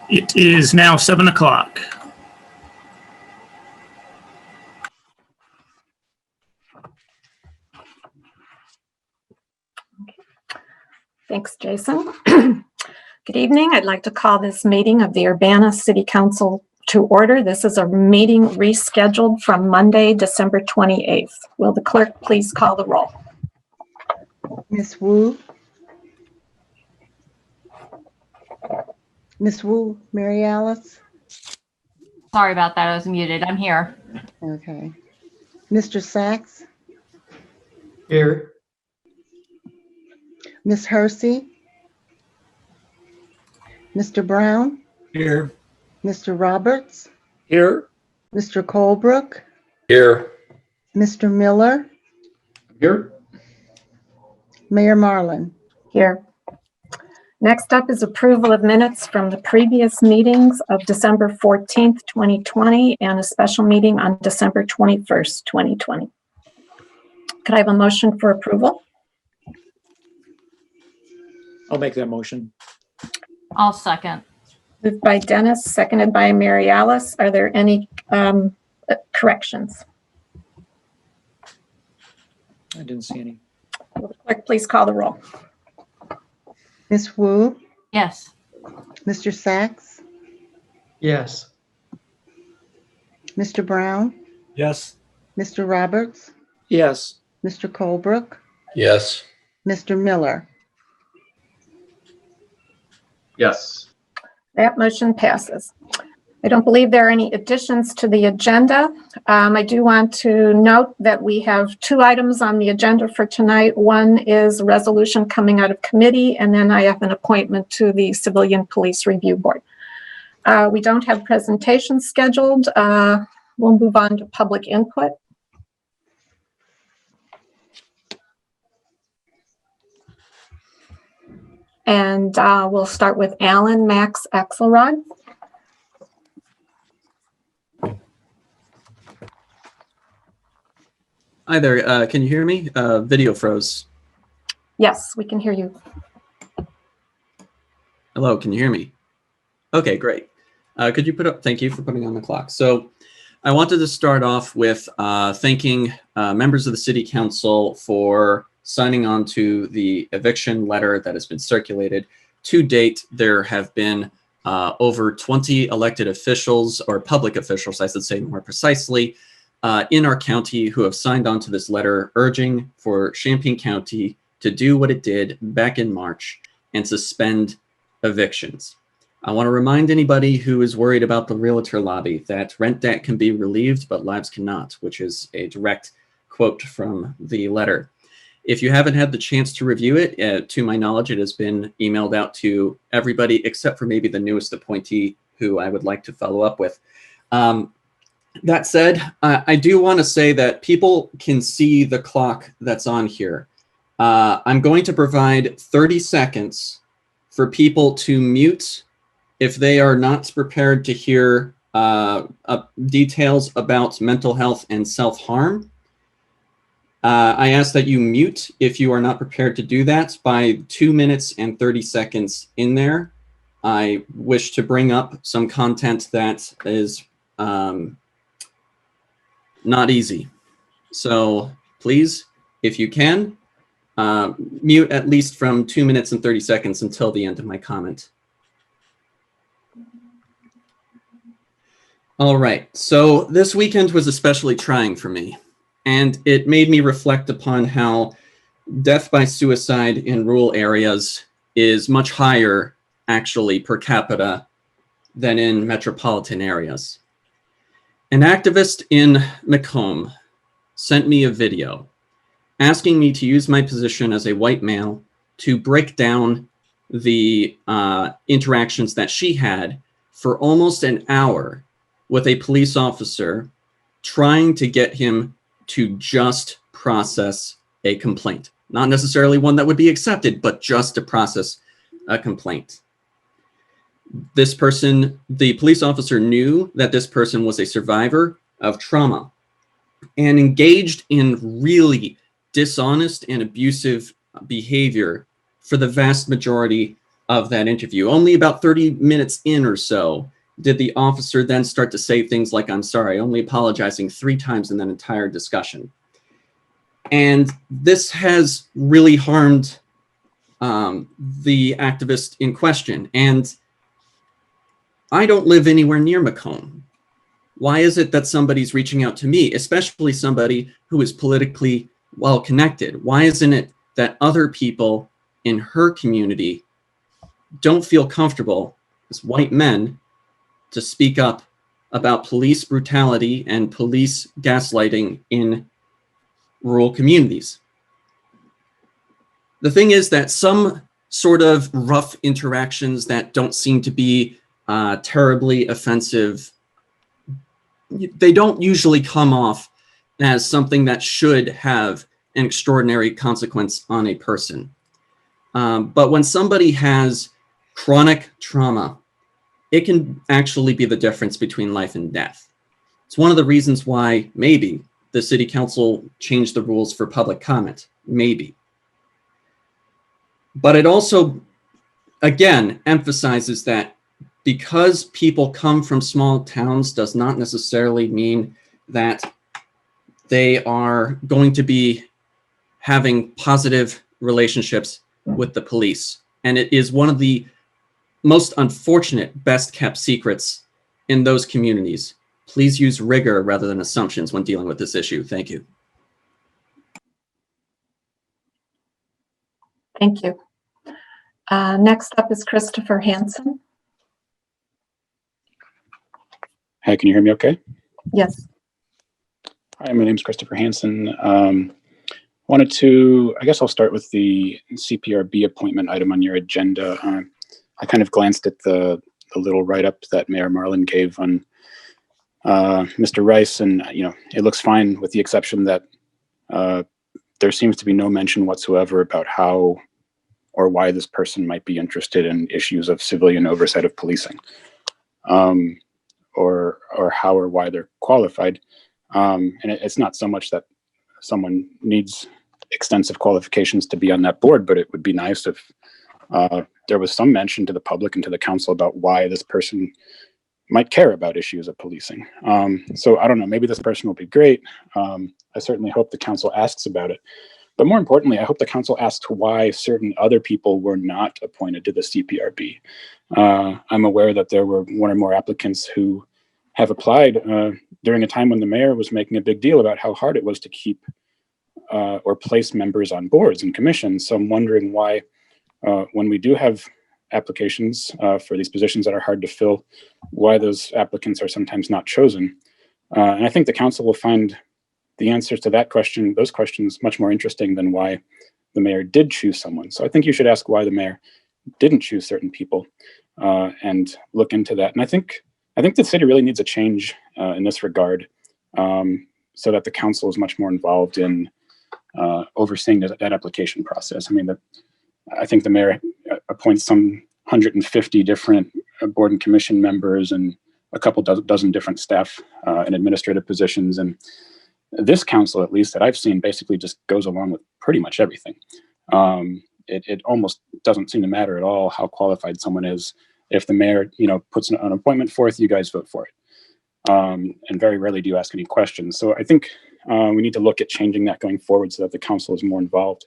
It is now 7 o'clock. Thanks, Jason. Good evening. I'd like to call this meeting of the Urbana City Council to order. This is a meeting rescheduled from Monday, December 28th. Will the clerk please call the roll? Ms. Wu? Ms. Wu, Mary Alice? Sorry about that. I was muted. I'm here. Okay. Mr. Sachs? Here. Ms. Hersey? Mr. Brown? Here. Mr. Roberts? Here. Mr. Colebrook? Here. Mr. Miller? Here. Mayor Marlin? Here. Next up is approval of minutes from the previous meetings of December 14th, 2020, and a special meeting on December 21st, 2020. Could I have a motion for approval? I'll make that motion. I'll second. Moved by Dennis, seconded by Mary Alice. Are there any corrections? I didn't see any. Will the clerk please call the roll? Ms. Wu? Yes. Mr. Sachs? Yes. Mr. Brown? Yes. Mr. Roberts? Yes. Mr. Colebrook? Yes. Mr. Miller? Yes. That motion passes. I don't believe there are any additions to the agenda. I do want to note that we have two items on the agenda for tonight. One is a resolution coming out of committee, and then I have an appointment to the Civilian Police Review Board. We don't have presentations scheduled. We'll move on to public input. And we'll start with Alan Max Axelrod. Hi there, can you hear me? Video froze. Yes, we can hear you. Hello, can you hear me? Okay, great. Could you thank you for putting on the clock. So I wanted to start off with thanking members of the City Council for signing on to the eviction letter that has been circulated. To date, there have been over 20 elected officials, or public officials, I should say more precisely, in our county who have signed on to this letter urging for Champaign County to do what it did back in March and suspend evictions. I want to remind anybody who is worried about the realtor lobby that rent debt can be relieved, but lives cannot, which is a direct quote from the letter. If you haven't had the chance to review it, to my knowledge, it has been emailed out to everybody except for maybe the newest appointee who I would like to follow up with. That said, I do want to say that people can see the clock that's on here. I'm going to provide 30 seconds for people to mute if they are not prepared to hear details about mental health and self-harm. I ask that you mute if you are not prepared to do that by 2 minutes and 30 seconds in there. I wish to bring up some content that is not easy. So please, if you can, mute at least from 2 minutes and 30 seconds until the end of my comment. All right, so this weekend was especially trying for me, and it made me reflect upon how death by suicide in rural areas is much higher, actually, per capita than in metropolitan areas. An activist in Macomb sent me a video asking me to use my position as a white male to break down the interactions that she had for almost an hour with a police officer trying to get him to just process a complaint. Not necessarily one that would be accepted, but just to process a complaint. This person, the police officer, knew that this person was a survivor of trauma and engaged in really dishonest and abusive behavior for the vast majority of that interview. Only about 30 minutes in or so did the officer then start to say things like, "I'm sorry," only apologizing 3 times in that entire discussion. And this has really harmed the activist in question. And I don't live anywhere near Macomb. Why is it that somebody's reaching out to me, especially somebody who is politically well connected? Why isn't it that other people in her community don't feel comfortable as white men to speak up about police brutality and police gaslighting in rural communities? The thing is that some sort of rough interactions that don't seem to be terribly offensive, they don't usually come off as something that should have an extraordinary consequence on a person. But when somebody has chronic trauma, it can actually be the difference between life and death. It's one of the reasons why maybe the city council changed the rules for public comment, maybe. But it also, again, emphasizes that because people come from small towns does not necessarily mean that they are going to be having positive relationships with the police. And it is one of the most unfortunate, best kept secrets in those communities. Please use rigor rather than assumptions when dealing with this issue. Thank you. Thank you. Next up is Christopher Hansen. Hi, can you hear me okay? Yes. Hi, my name is Christopher Hansen. I guess I'll start with the CPRB appointment item on your agenda. I kind of glanced at the little write-up that Mayor Marlin gave on Mr. Rice, and it looks fine with the exception that there seems to be no mention whatsoever about how or why this person might be interested in issues of civilian oversight of policing, or how or why they're qualified. And it's not so much that someone needs extensive qualifications to be on that board, but it would be nice if there was some mention to the public and to the council about why this person might care about issues of policing. So I don't know, maybe this person will be great. I certainly hope the council asks about it. But more importantly, I hope the council asks why certain other people were not appointed to the CPRB. I'm aware that there were 1 or more applicants who have applied during a time when the mayor was making a big deal about how hard it was to keep or place members on boards and commissions. So I'm wondering why, when we do have applications for these positions that are hard to fill, why those applicants are sometimes not chosen. And I think the council will find the answers to those questions much more interesting than why the mayor did choose someone. So I think you should ask why the mayor didn't choose certain people and look into that. And I think the city really needs a change in this regard, so that the council is much more involved in overseeing that application process. I mean, I think the mayor appoints some 150 different board and commission members and a couple dozen different staff and administrative positions. And this council, at least that I've seen, basically just goes along with pretty much everything. It almost doesn't seem to matter at all how qualified someone is. If the mayor, puts an appointment forth, you guys vote for it. And very rarely do you ask any questions. So I think we need to look at changing that going forward so that the council is more involved.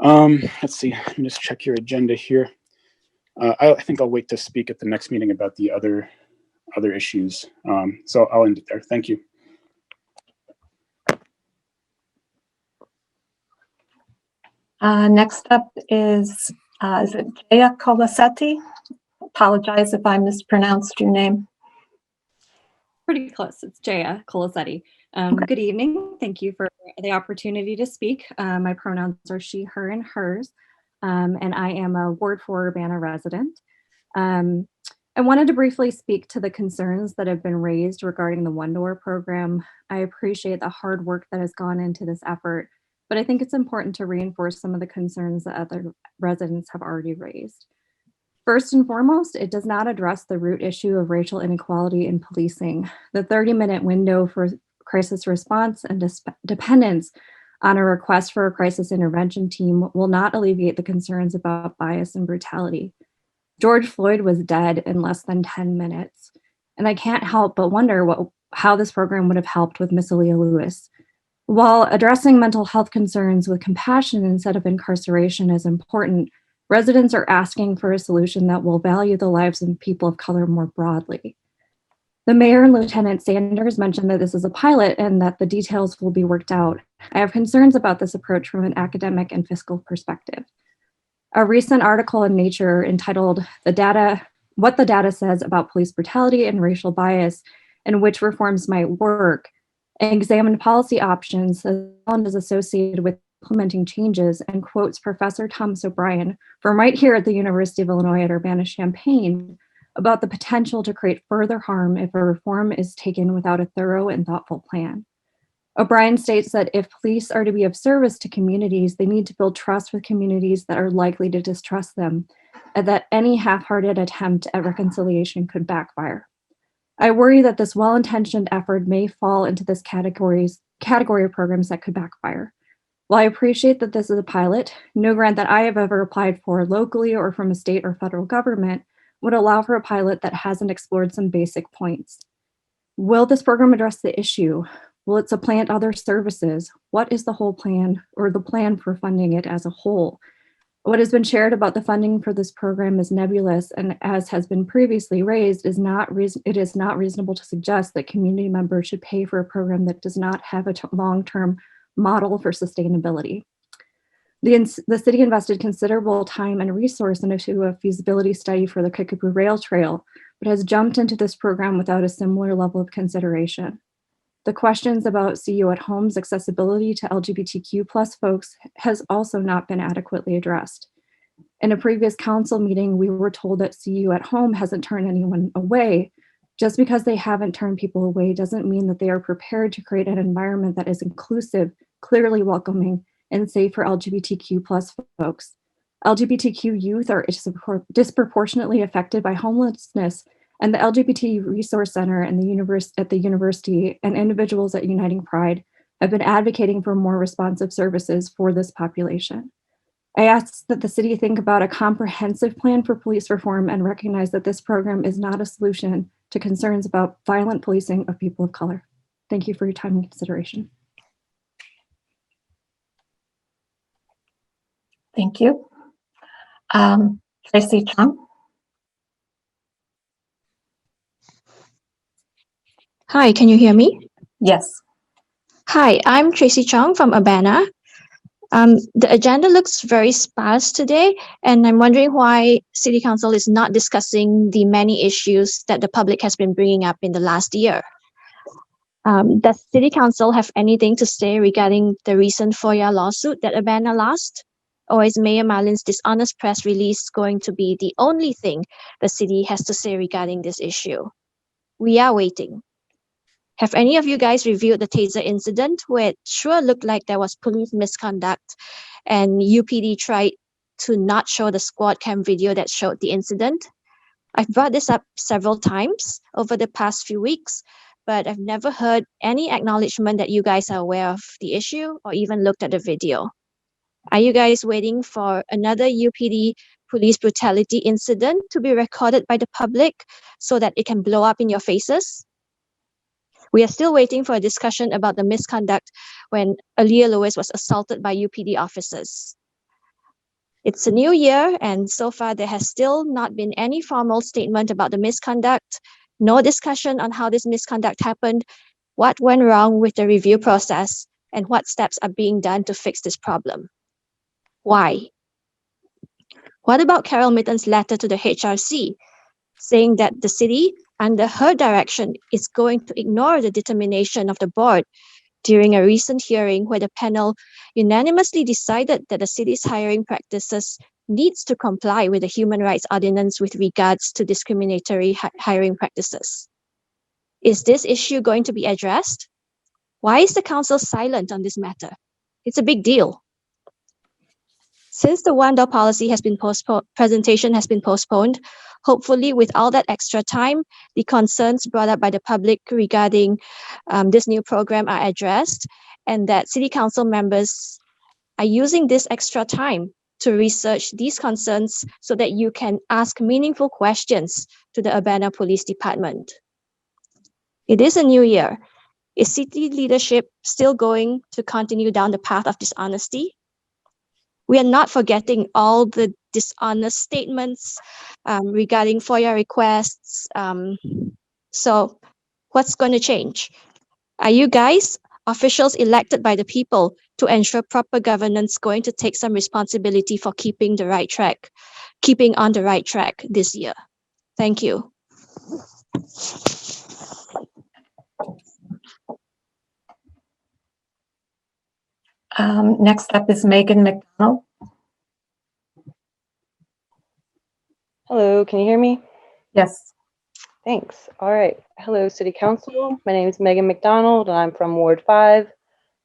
Let's see, let me just check your agenda here. I think I'll wait to speak at the next meeting about the other issues. So I'll end it there. Thank you. Next up is it Jaya Colasetti? Apologize if I mispronounced your name. Pretty close. It's Jaya Colasetti. Okay. Good evening. Thank you for the opportunity to speak. My pronouns are she, her, and hers. And I am a Ward 4 Urbana resident. I wanted to briefly speak to the concerns that have been raised regarding the one-door program. I appreciate the hard work that has gone into this effort, but I think it's important to reinforce some of the concerns that other residents have already raised. First and foremost, it does not address the root issue of racial inequality in policing. The 30-minute window for crisis response and dependence on a request for a crisis intervention team will not alleviate the concerns about bias and brutality. George Floyd was dead in less than 10 minutes, and I can't help but wonder how this program would have helped with Miss Aaliyah Lewis. While addressing mental health concerns with compassion instead of incarceration is important, residents are asking for a solution that will value the lives of people of color more broadly. The mayor and Lieutenant Sanders mentioned that this is a pilot and that the details will be worked out. I have concerns about this approach from an academic and fiscal perspective. A recent article in Nature entitled What the Data Says About Police Brutality and Racial Bias and Which Reforms Might Work examined policy options as well as associated with implementing changes, and quotes Professor Thomas O'Brien from right here at the University of Illinois at Urbana-Champaign about the potential to create further harm if a reform is taken without a thorough and thoughtful plan. O'Brien states that if police are to be of service to communities, they need to build trust with communities that are likely to distrust them, and that any half-hearted attempt at reconciliation could backfire. I worry that this well-intentioned effort may fall into this category of programs that could backfire. While I appreciate that this is a pilot, no grant that I have ever applied for locally or from a state or federal government would allow for a pilot that hasn't explored some basic points. Will this program address the issue? Will it supplant other services? What is the whole plan or the plan for funding it as a whole? What has been shared about the funding for this program is nebulous, and as has been previously raised, it is not reasonable to suggest that community members should pay for a program that does not have a long-term model for sustainability. The city invested considerable time and resource into a feasibility study for the Kickapoo Rail Trail, but has jumped into this program without a similar level of consideration. The questions about CU at Home's accessibility to LGBTQ+ folks has also not been adequately addressed. In a previous council meeting, we were told that CU at Home hasn't turned anyone away. Just because they haven't turned people away doesn't mean that they are prepared to create an environment that is inclusive, clearly welcoming, and safe for LGBTQ+ folks. LGBTQ youth are disproportionately affected by homelessness, and the LGBT Resource Center and at the university and individuals at Uniting Pride have been advocating for more responsive services for this population. I ask that the city think about a comprehensive plan for police reform and recognize that this program is not a solution to concerns about violent policing of people of color. Thank you for your time and consideration. Thank you. Tracy Chung. Hi, can you hear me? Yes. Hi, I'm Tracy Chong from Urbana. The agenda looks very sparse today, and I'm wondering why City Council is not discussing the many issues that the public has been bringing up in the last year. Does City Council have anything to say regarding the recent FOIA lawsuit that Urbana lost? Or is Mayor Marlin's dishonest press release going to be the only thing the city has to say regarding this issue? We are waiting. Have any of you guys reviewed the taser incident where it sure looked like there was police misconduct and UPD tried to not show the squad cam video that showed the incident? I've brought this up several times over the past few weeks, but I've never heard any acknowledgement that you guys are aware of the issue or even looked at the video. Are you guys waiting for another UPD police brutality incident to be recorded by the public so that it can blow up in your faces? We are still waiting for a discussion about the misconduct when Aaliyah Lewis was assaulted by UPD officers. It's a new year, and so far there has still not been any formal statement about the misconduct, no discussion on how this misconduct happened, what went wrong with the review process, and what steps are being done to fix this problem. Why? What about Carol Mitten's letter to the HRC, saying that the city, under her direction, is going to ignore the determination of the board during a recent hearing where the panel unanimously decided that the city's hiring practices needs to comply with the Human Rights Ordinance with regards to discriminatory hiring practices? Is this issue going to be addressed? Why is the council silent on this matter? It's a big deal. Since the one-door policy has been presentation has been postponed, Hopefully, with all that extra time, the concerns brought up by the public regarding this new program are addressed, and that City Council members are using this extra time to research these concerns so that you can ask meaningful questions to the Urbana Police Department. It is a new year. Is city leadership still going to continue down the path of dishonesty? We are not forgetting all the dishonest statements regarding FOIA requests. So what's going to change? Are you guys, officials elected by the people to ensure proper governance, going to take some responsibility for keeping on the right track this year? Thank you. Next up is Megan McDonald. Hello, can you hear me? Yes. Thanks. All right. Hello, City Council. My name is Megan McDonald, and I'm from Ward 5.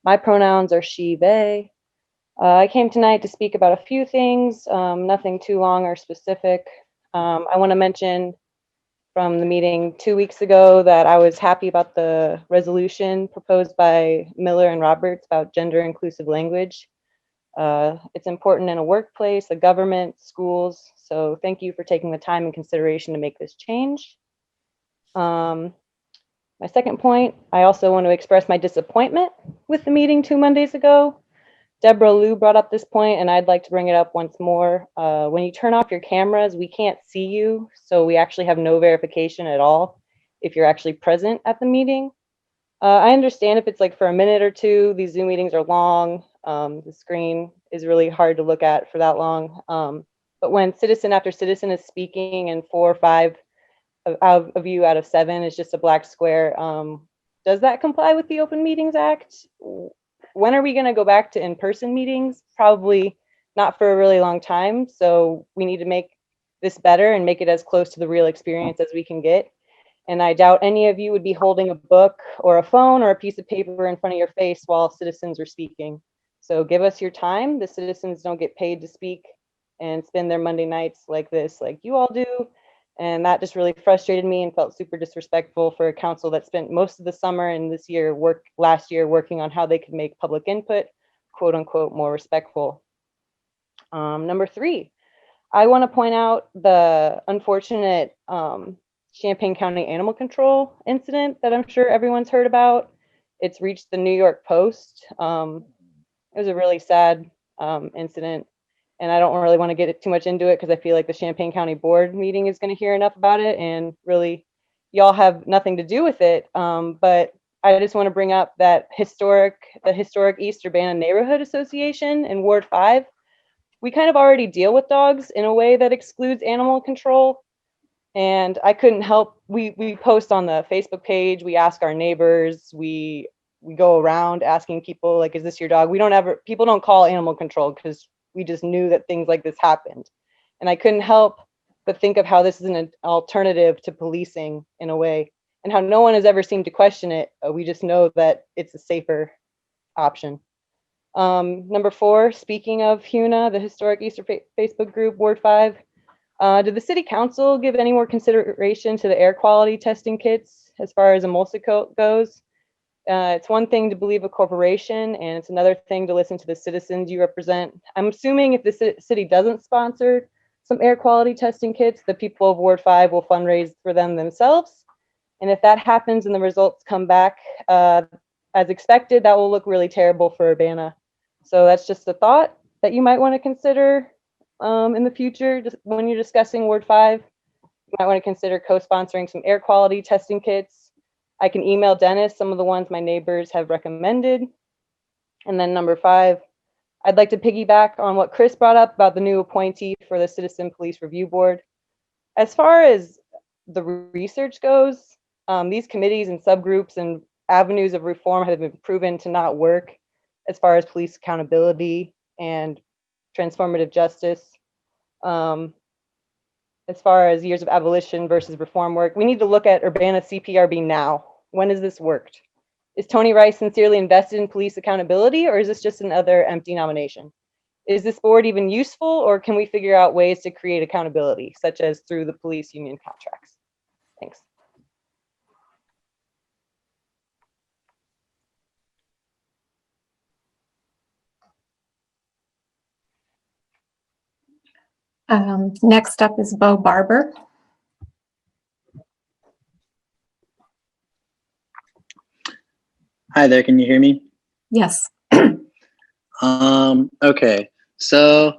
My pronouns are she, they. I came tonight to speak about a few things, nothing too long or specific. I want to mention from the meeting 2 weeks ago that I was happy about the resolution proposed by Miller and Roberts about gender inclusive language. It's important in a workplace, a government, schools. So thank you for taking the time and consideration to make this change. My second point, I also want to express my disappointment with the meeting 2 Mondays ago. Deborah Liu brought up this point, and I'd like to bring it up once more. When you turn off your cameras, we can't see you, so we actually have no verification at all if you're actually present at the meeting. I understand if it's like for a minute or two, these Zoom meetings are long. The screen is really hard to look at for that long. But when citizen after citizen is speaking and 4 or 5 of you out of 7 is just a black square, does that comply with the Open Meetings Act? When are we going to go back to in-person meetings? Probably not for a really long time. So we need to make this better and make it as close to the real experience as we can get. And I doubt any of you would be holding a book or a phone or a piece of paper in front of your face while citizens are speaking. So give us your time. The citizens don't get paid to speak and spend their Monday nights like this, like you all do. And that just really frustrated me and felt super disrespectful for a council that spent most of the summer and this year last year working on how they could make public input, quote unquote, more respectful. Number 3, I want to point out the unfortunate Champaign County Animal Control incident that I'm sure everyone's heard about. It's reached the New York Post. It was a really sad incident. And I don't really want to get too much into it because I feel like the Champaign County Board meeting is going to hear enough about it, and really y'all have nothing to do with it. But I just want to bring up that the historic East Urbana Neighborhood Association in Ward 5. We kind of already deal with dogs in a way that excludes animal control. And I couldn't help, we post on the Facebook page, we ask our neighbors, we go around asking people like, is this your dog? People don't call animal control because we just knew that things like this happened. And I couldn't help but think of how this is an alternative to policing in a way, and how no one has ever seemed to question it. We just know that it's a safer option. Number 4, speaking of HUNA, the Historic Easter Facebook group, Ward 5, did the City Council give any more consideration to the air quality testing kits as far as emulsicoat goes? It's one thing to believe a corporation, and it's another thing to listen to the citizens you represent. I'm assuming if the city doesn't sponsor some air quality testing kits, the people of Ward 5 will fundraise for them themselves. And if that happens and the results come back as expected, that will look really terrible for Urbana. So that's just a thought that you might want to consider in the future. Just when you're discussing Ward 5, you might want to consider co-sponsoring some air quality testing kits. I can email Dennis some of the ones my neighbors have recommended. And then number 5, I'd like to piggyback on what Chris brought up about the new appointee for the Citizen Police Review Board. As far as the research goes, these committees and subgroups and avenues of reform have been proven to not work as far as police accountability and transformative justice. As far as years of abolition versus reform work, we need to look at Urbana CPRB now. When has this worked? Is Tony Rice sincerely invested in police accountability, or is this just another empty nomination? Is this board even useful, or can we figure out ways to create accountability, such as through the police union contracts? Thanks. Next up is Bo Barber. Hi there, can you hear me? Yes. Okay, so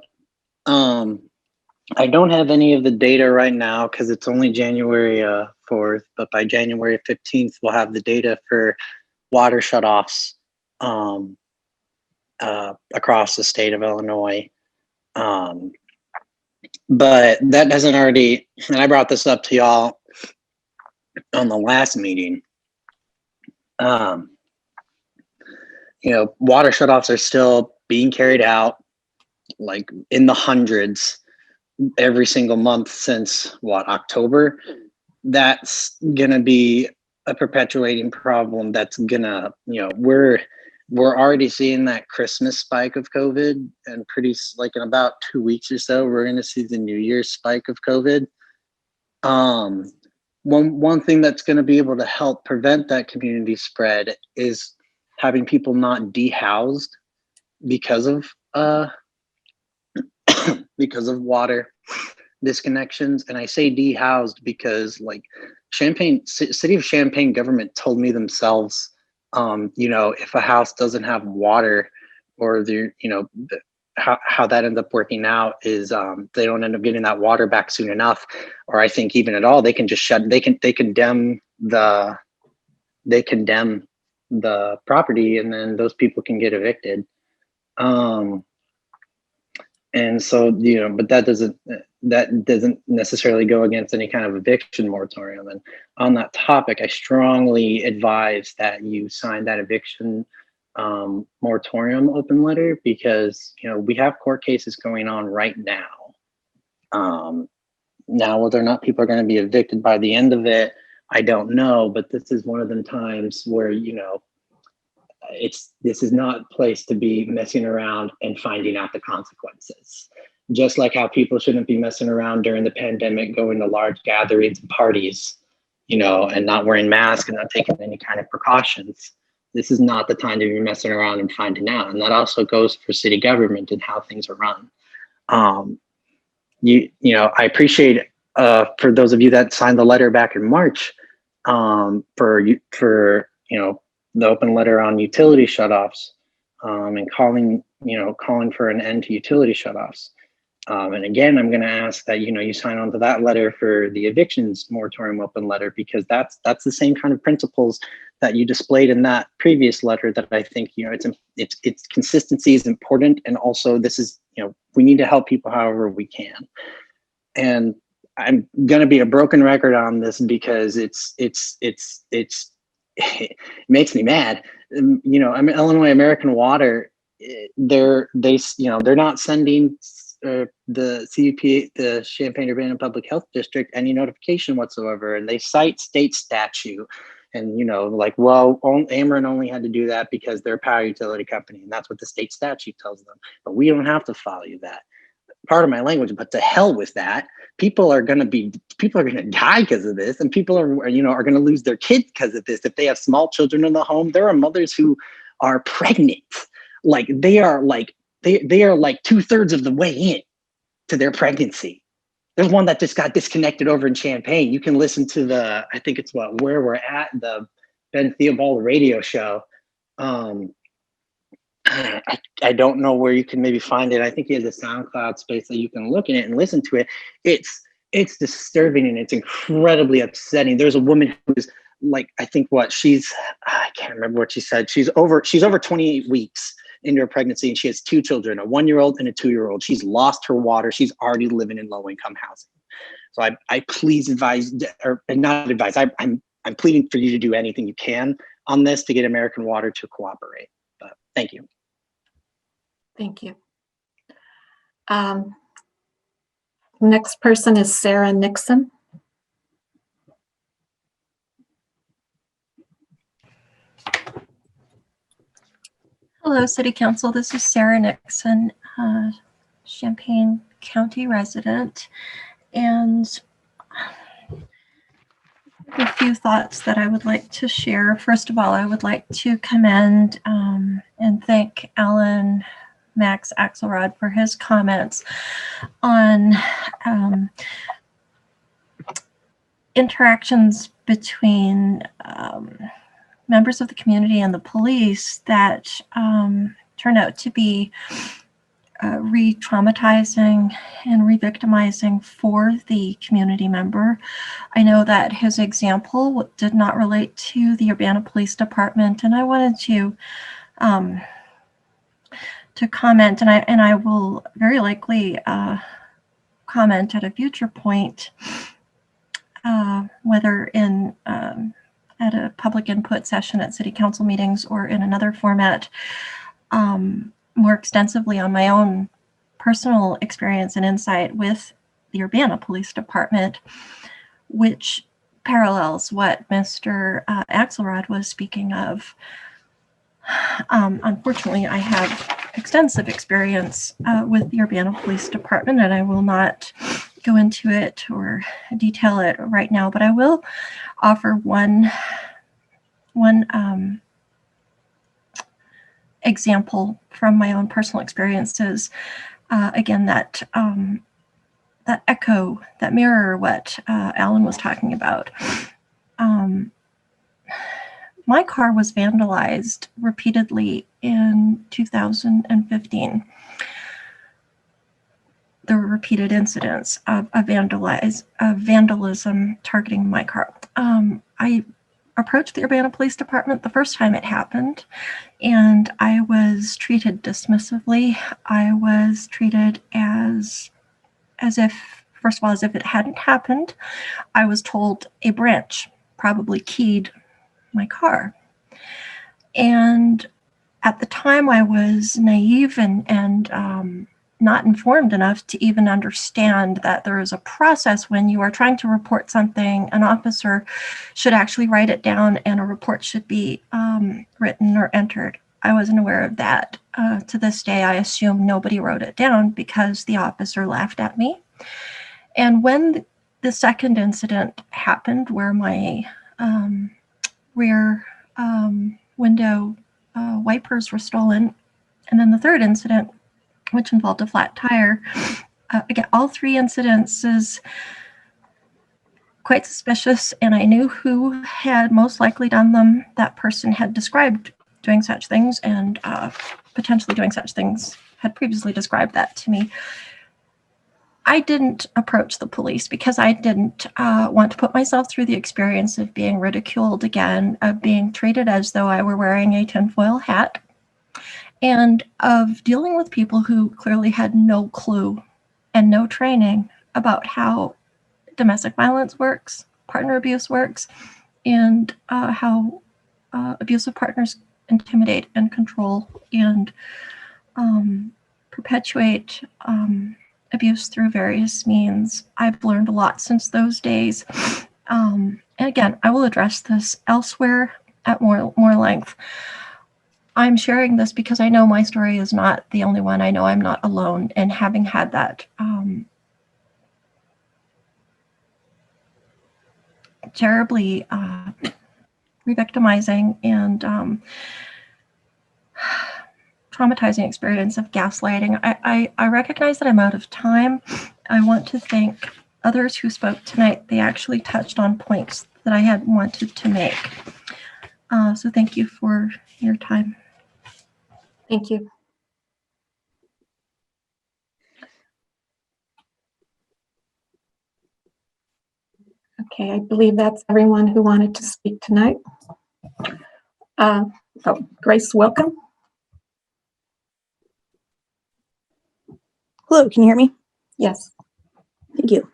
I don't have any of the data right now because it's only January 4th, but by January 15th, we'll have the data for water shutoffs across the state of Illinois. But that doesn't already, and I brought this up to y'all on the last meeting. Water shutoffs are still being carried out like in the hundreds every single month since October. That's gonna be a perpetuating problem. That's gonna, we're already seeing that Christmas spike of COVID, and in about 2 weeks or so, we're gonna see the New Year's spike of COVID. One thing that's gonna be able to help prevent that community spread is having people not dehoused because of water disconnections. And I say dehoused because city of Champaign government told me themselves, if a house doesn't have water, or how that ends up working out is they don't end up getting that water back soon enough, or I think even at all, they can just they condemn the property, and then those people can get evicted. And so, but that doesn't necessarily go against any kind of eviction moratorium. And on that topic, I strongly advise that you sign that eviction moratorium open letter, because we have court cases going on right now. Now, whether or not people are going to be evicted by the end of it, I don't know, but this is one of them times where this is not a place to be messing around and finding out the consequences. Just like how people shouldn't be messing around during the pandemic, going to large gatherings and parties, and not wearing masks and not taking any kind of precautions. This is not the time to be messing around and finding out. And that also goes for city government and how things are run. I appreciate for those of you that signed the letter back in March, for the open letter on utility shutoffs, and calling for an end to utility shutoffs. And again, I'm going to ask that, you sign on to that letter for the evictions moratorium open letter, because that's the same kind of principles that you displayed in that previous letter, that I think, it's consistency is important. And also this is, we need to help people however we can. And I'm going to be a broken record on this because it makes me mad. Illinois American Water, they're not sending the CUP, the Champaign-Urbana Public Health District, any notification whatsoever, and they cite state statute. And Ameren only had to do that because they're a power utility company, and that's what the state statute tells them. But we don't have to follow that. Part of my language, but to hell with that. People are going to die because of this, and people are going to lose their kids because of this. If they have small children in the home, there are mothers who are pregnant. They are 2/3 of the way in to their pregnancy. There's one that just got disconnected over in Champaign. You can listen to I think it's Where We're At, the Ben Theobald radio show. I don't know where you can maybe find it. I think he has a SoundCloud space that you can look in it and listen to it. It's disturbing, and it's incredibly upsetting. There's a woman who's I can't remember what she said. She's over 28 weeks into her pregnancy, and she has 2 children, a 1-year-old and a 2-year-old. She's lost her water. She's already living in low-income housing. So I please advise, or not advise, I'm pleading for you to do anything you can on this to get American Water to cooperate. But thank you. Thank you. Next person is Sarah Nixon. Hello, City Council. This is Sarah Nixon. Champaign County resident, and a few thoughts that I would like to share. First of all, I would like to commend and thank Alan Max Axelrod for his comments on interactions between members of the community and the police that turn out to be re-traumatizing and re-victimizing for the community member. I know that his example did not relate to the Urbana Police Department, and I wanted to comment, and I will very likely comment at a future point, whether in at a public input session at city council meetings or in another format, more extensively on my own personal experience and insight with the Urbana Police Department, which parallels what Mr. Axelrod was speaking of. Unfortunately, I have extensive experience with the Urbana Police Department, and I will not go into it or detail it right now, but I will offer one example from my own personal experiences. Again, that echo, that mirror what Alan was talking about. My car was vandalized repeatedly in 2015. There were repeated incidents of vandalism targeting my car. I approached the Urbana Police Department the first time it happened, and I was treated dismissively. I was treated as if, first of all, as if it hadn't happened. I was told a branch probably keyed my car. And at the time, I was naive and not informed enough to even understand that there is a process when you are trying to report something. An officer should actually write it down and a report should be written or entered. I wasn't aware of that. To this day, I assume nobody wrote it down because the officer laughed at me. And when the second incident happened where my rear window wipers were stolen, and then the third incident, which involved a flat tire. Again, all three incidences quite suspicious, and I knew who had most likely done them. That person had described doing such things, and potentially doing such things, had previously described that to me. I didn't approach the police because I didn't want to put myself through the experience of being ridiculed again, of being treated as though I were wearing a tinfoil hat, and of dealing with people who clearly had no clue and no training about how domestic violence works, partner abuse works, and how abusive partners intimidate and control and perpetuate abuse through various means. I've learned a lot since those days. And again, I will address this elsewhere at more length. I'm sharing this because I know my story is not the only one. I know I'm not alone in having had that terribly re-victimizing and traumatizing experience of gaslighting. I recognize that I'm out of time. I want to thank others who spoke tonight. They actually touched on points that I had wanted to make. So thank you for your time. Thank you. Okay, I believe that's everyone who wanted to speak tonight. So Grace, welcome. Hello, can you hear me? Yes. Thank you.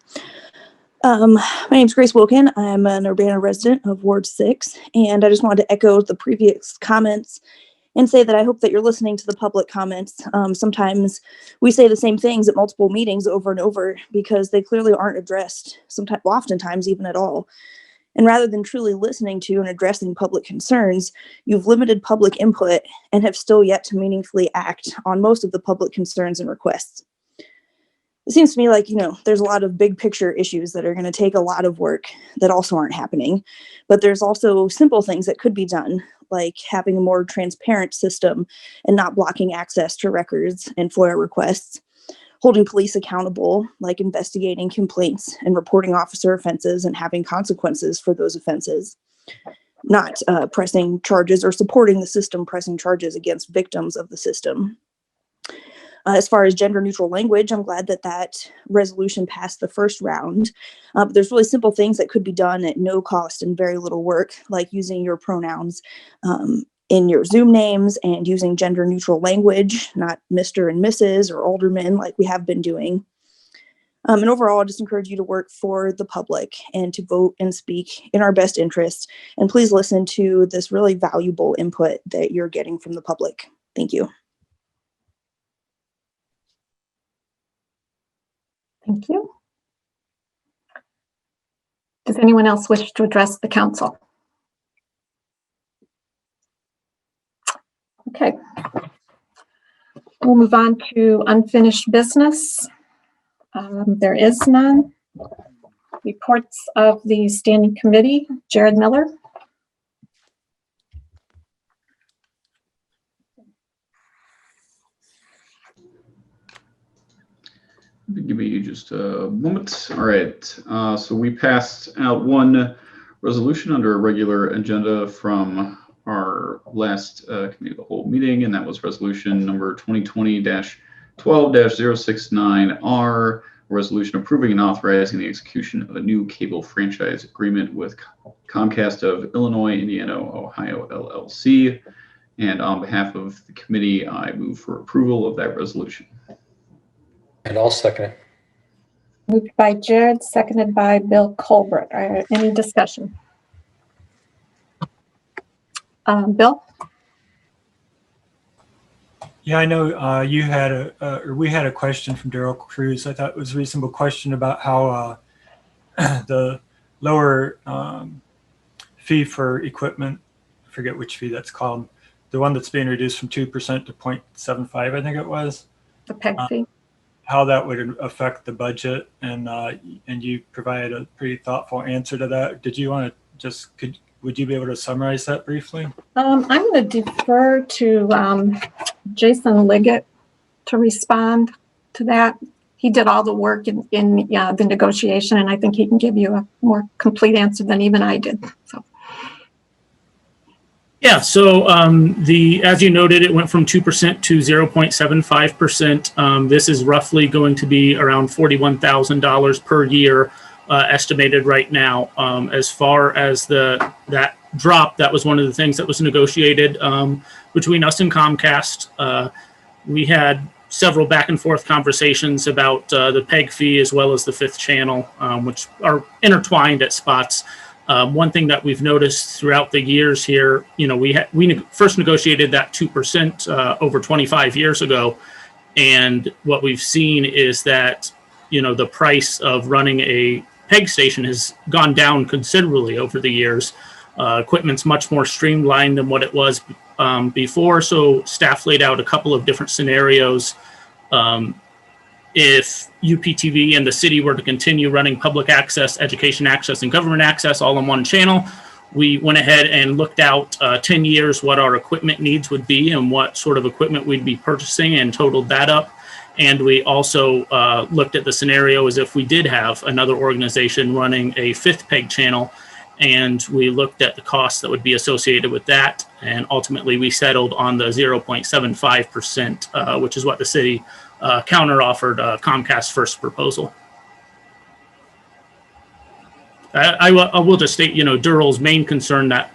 My name is Grace Wilkin. I'm an Urbana resident of Ward 6, and I just wanted to echo the previous comments and say that I hope that you're listening to the public comments. Sometimes we say the same things at multiple meetings over and over because they clearly aren't addressed, sometimes, oftentimes even at all. And rather than truly listening to and addressing public concerns, you've limited public input and have still yet to meaningfully act on most of the public concerns and requests. It seems to me like, there's a lot of big picture issues that are going to take a lot of work that also aren't happening. But there's also simple things that could be done, like having a more transparent system and not blocking access to records and FOIA requests, holding police accountable, like investigating complaints and reporting officer offenses and having consequences for those offenses, not pressing charges or supporting the system pressing charges against victims of the system. As far as gender neutral language, I'm glad that resolution passed the first round. But there's really simple things that could be done at no cost and very little work, like using your pronouns in your Zoom names and using gender neutral language, not Mr. and Mrs. or alderman like we have been doing. And overall, I just encourage you to work for the public and to vote and speak in our best interest. And please listen to this really valuable input that you're getting from the public. Thank you. Thank you. Does anyone else wish to address the council? Okay. We'll move on to unfinished business. There is none. Reports of the standing committee. Jared Miller. Give me just a moment. All right. So we passed out one resolution under a regular agenda from our last committee of the whole meeting, and that was resolution number 2020-12-069R, a resolution approving and authorizing the execution of a new cable franchise agreement with Comcast of Illinois, Indiana, Ohio, LLC. And on behalf of the committee, I move for approval of that resolution. And I'll second it. Moved by Jared, seconded by Bill Colbert. Any discussion? Bill? Yeah, I know you had we had a question from Daryl Cruz. I thought it was a reasonable question about how the lower fee for equipment, I forget which fee that's called, the one that's being reduced from 2% to 0.75, I think it was. The PEG fee. How that would affect the budget, and you provided a pretty thoughtful answer to that. Did you want to just, would you be able to summarize that briefly? I'm going to defer to Jason Liggett to respond to that. He did all the work in the negotiation, and I think he can give you a more complete answer than even I did. So. Yeah, so as you noted, it went from 2% to 0.75%. This is roughly going to be around $41,000 per year estimated right now. As far as that drop, that was one of the things that was negotiated between us and Comcast. We had several back and forth conversations about the PEG fee as well as the fifth channel, which are intertwined at spots. One thing that we've noticed throughout the years here, we first negotiated that 2% over 25 years ago. And what we've seen is that, the price of running a PEG station has gone down considerably over the years. Equipment's much more streamlined than what it was before. So staff laid out a couple of different scenarios. If UPTV and the city were to continue running public access, education access, and government access all on one channel, we went ahead and looked out 10 years what our equipment needs would be and what sort of equipment we'd be purchasing and totaled that up. And we also looked at the scenario as if we did have another organization running a fifth PEG channel, and we looked at the costs that would be associated with that. And ultimately we settled on the 0.75%, which is what the city counter-offered Comcast's first proposal. I will just state, Durrell's main concern that,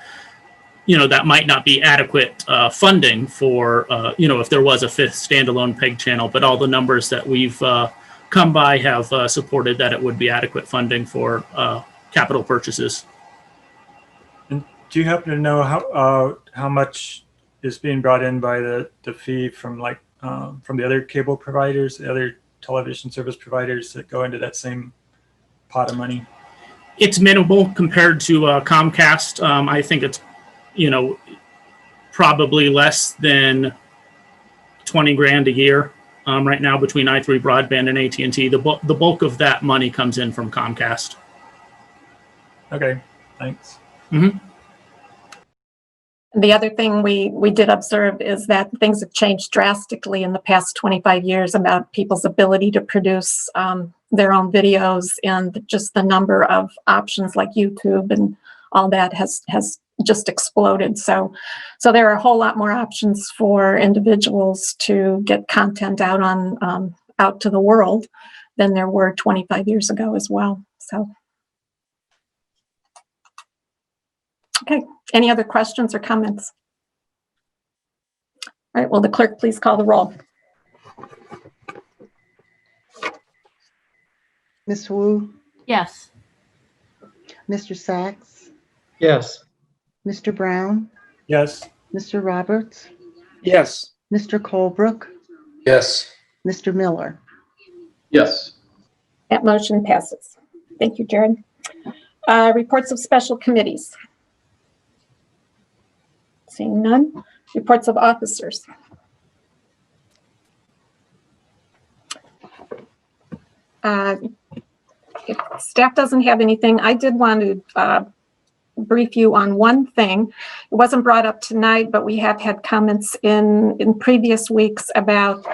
that might not be adequate funding for, if there was a fifth standalone PEG channel, but all the numbers that we've come by have supported that it would be adequate funding for capital purchases. And do you happen to know how much is being brought in by the fee from from the other cable providers, the other television service providers that go into that same pot of money? It's minimal compared to Comcast. I think it's, probably less than 20 grand a year right now between i3 Broadband and AT&T. The bulk of that money comes in from Comcast. Okay, thanks. Mm-hmm. The other thing we did observe is that things have changed drastically in the past 25 years about people's ability to produce their own videos, and just the number of options like YouTube and all that has just exploded. So there are a whole lot more options for individuals to get content out to the world than there were 25 years ago as well. So, okay, any other questions or comments? All right, will the clerk please call the roll? Ms. Wu, Yes. Mr. Sachs, Yes. Mr. Brown, Yes. Mr. Roberts, Yes. Mr. Colebrook, Yes. Mr. Miller. Yes. That motion passes. Thank you, Jared. Reports of special committees. Seeing none. Reports of officers. If staff doesn't have anything, I did want to brief you on one thing. It wasn't brought up tonight, but we have had comments in previous weeks about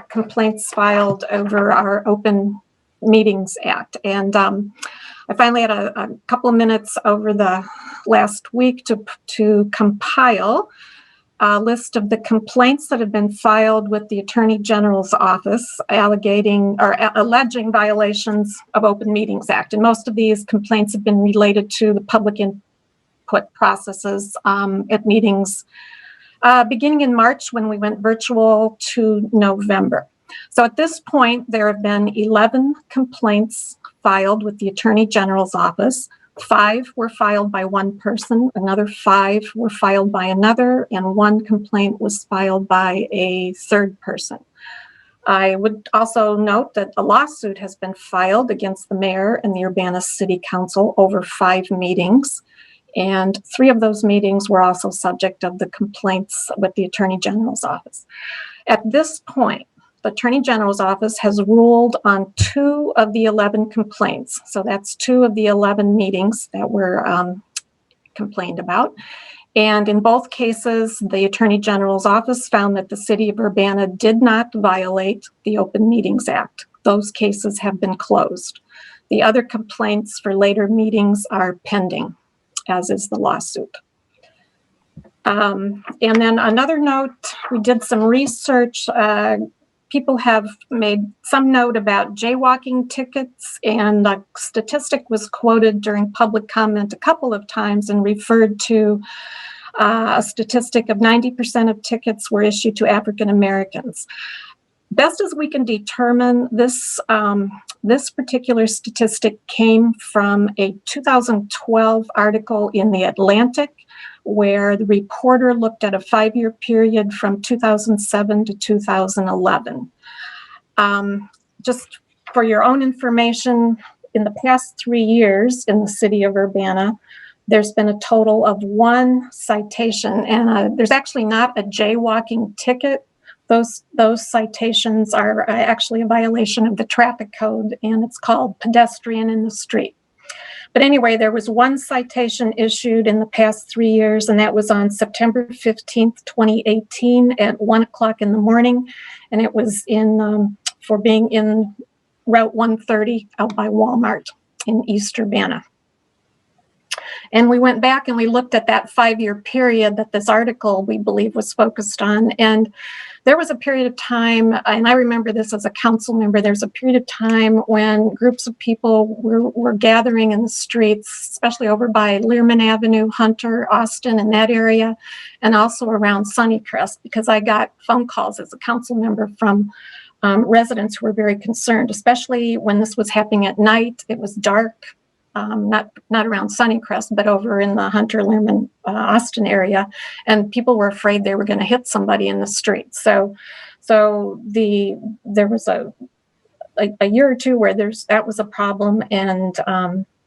complaints filed over our Open Meetings Act. And I finally had a couple of minutes over the last week to compile a list of the complaints that have been filed with the Attorney General's office alleging violations of Open Meetings Act. And most of these complaints have been related to the public input processes at meetings beginning in March when we went virtual to November. So at this point, there have been 11 complaints filed with the Attorney General's office. 5 were filed by one person, another 5 were filed by another, and 1 complaint was filed by a third person. I would also note that a lawsuit has been filed against the mayor and the Urbana City Council over 5 meetings, and 3 of those meetings were also subject of the complaints with the Attorney General's office. At this point, the Attorney General's office has ruled on 2 of the 11 complaints. So that's 2 of the 11 meetings that were complained about. And in both cases, the Attorney General's office found that the city of Urbana did not violate the Open Meetings Act. Those cases have been closed. The other complaints for later meetings are pending, as is the lawsuit. And then another note, we did some research. People have made some note about jaywalking tickets, and a statistic was quoted during public comment a couple of times and referred to a statistic of 90% of tickets were issued to African Americans. Best as we can determine, this particular statistic came from a 2012 article in The Atlantic, where the reporter looked at a 5-year period from 2007 to 2011. Just for your own information, in the past 3 years in the city of Urbana, there's been a total of 1 citation, and there's actually not a jaywalking ticket. Those citations are actually a violation of the traffic code, and it's called pedestrian in the street. But anyway, there was 1 citation issued in the past 3 years, and that was on September 15th, 2018 at 1 o'clock in the morning. And it was for being in Route 130 out by Walmart in East Urbana. And we went back and we looked at that 5-year period that this article, we believe, was focused on. And there was a period of time, and I remember this as a council member, there's a period of time when groups of people were gathering in the streets, especially over by Learman Avenue, Hunter, Austin, and that area, and also around Sunnycrest, because I got phone calls as a council member from residents who were very concerned, especially when this was happening at night. It was dark. Not around Sunnycrest, but over in the Hunter, Learman, Austin area, and people were afraid they were going to hit somebody in the street. So there was a year or two where that was a problem, and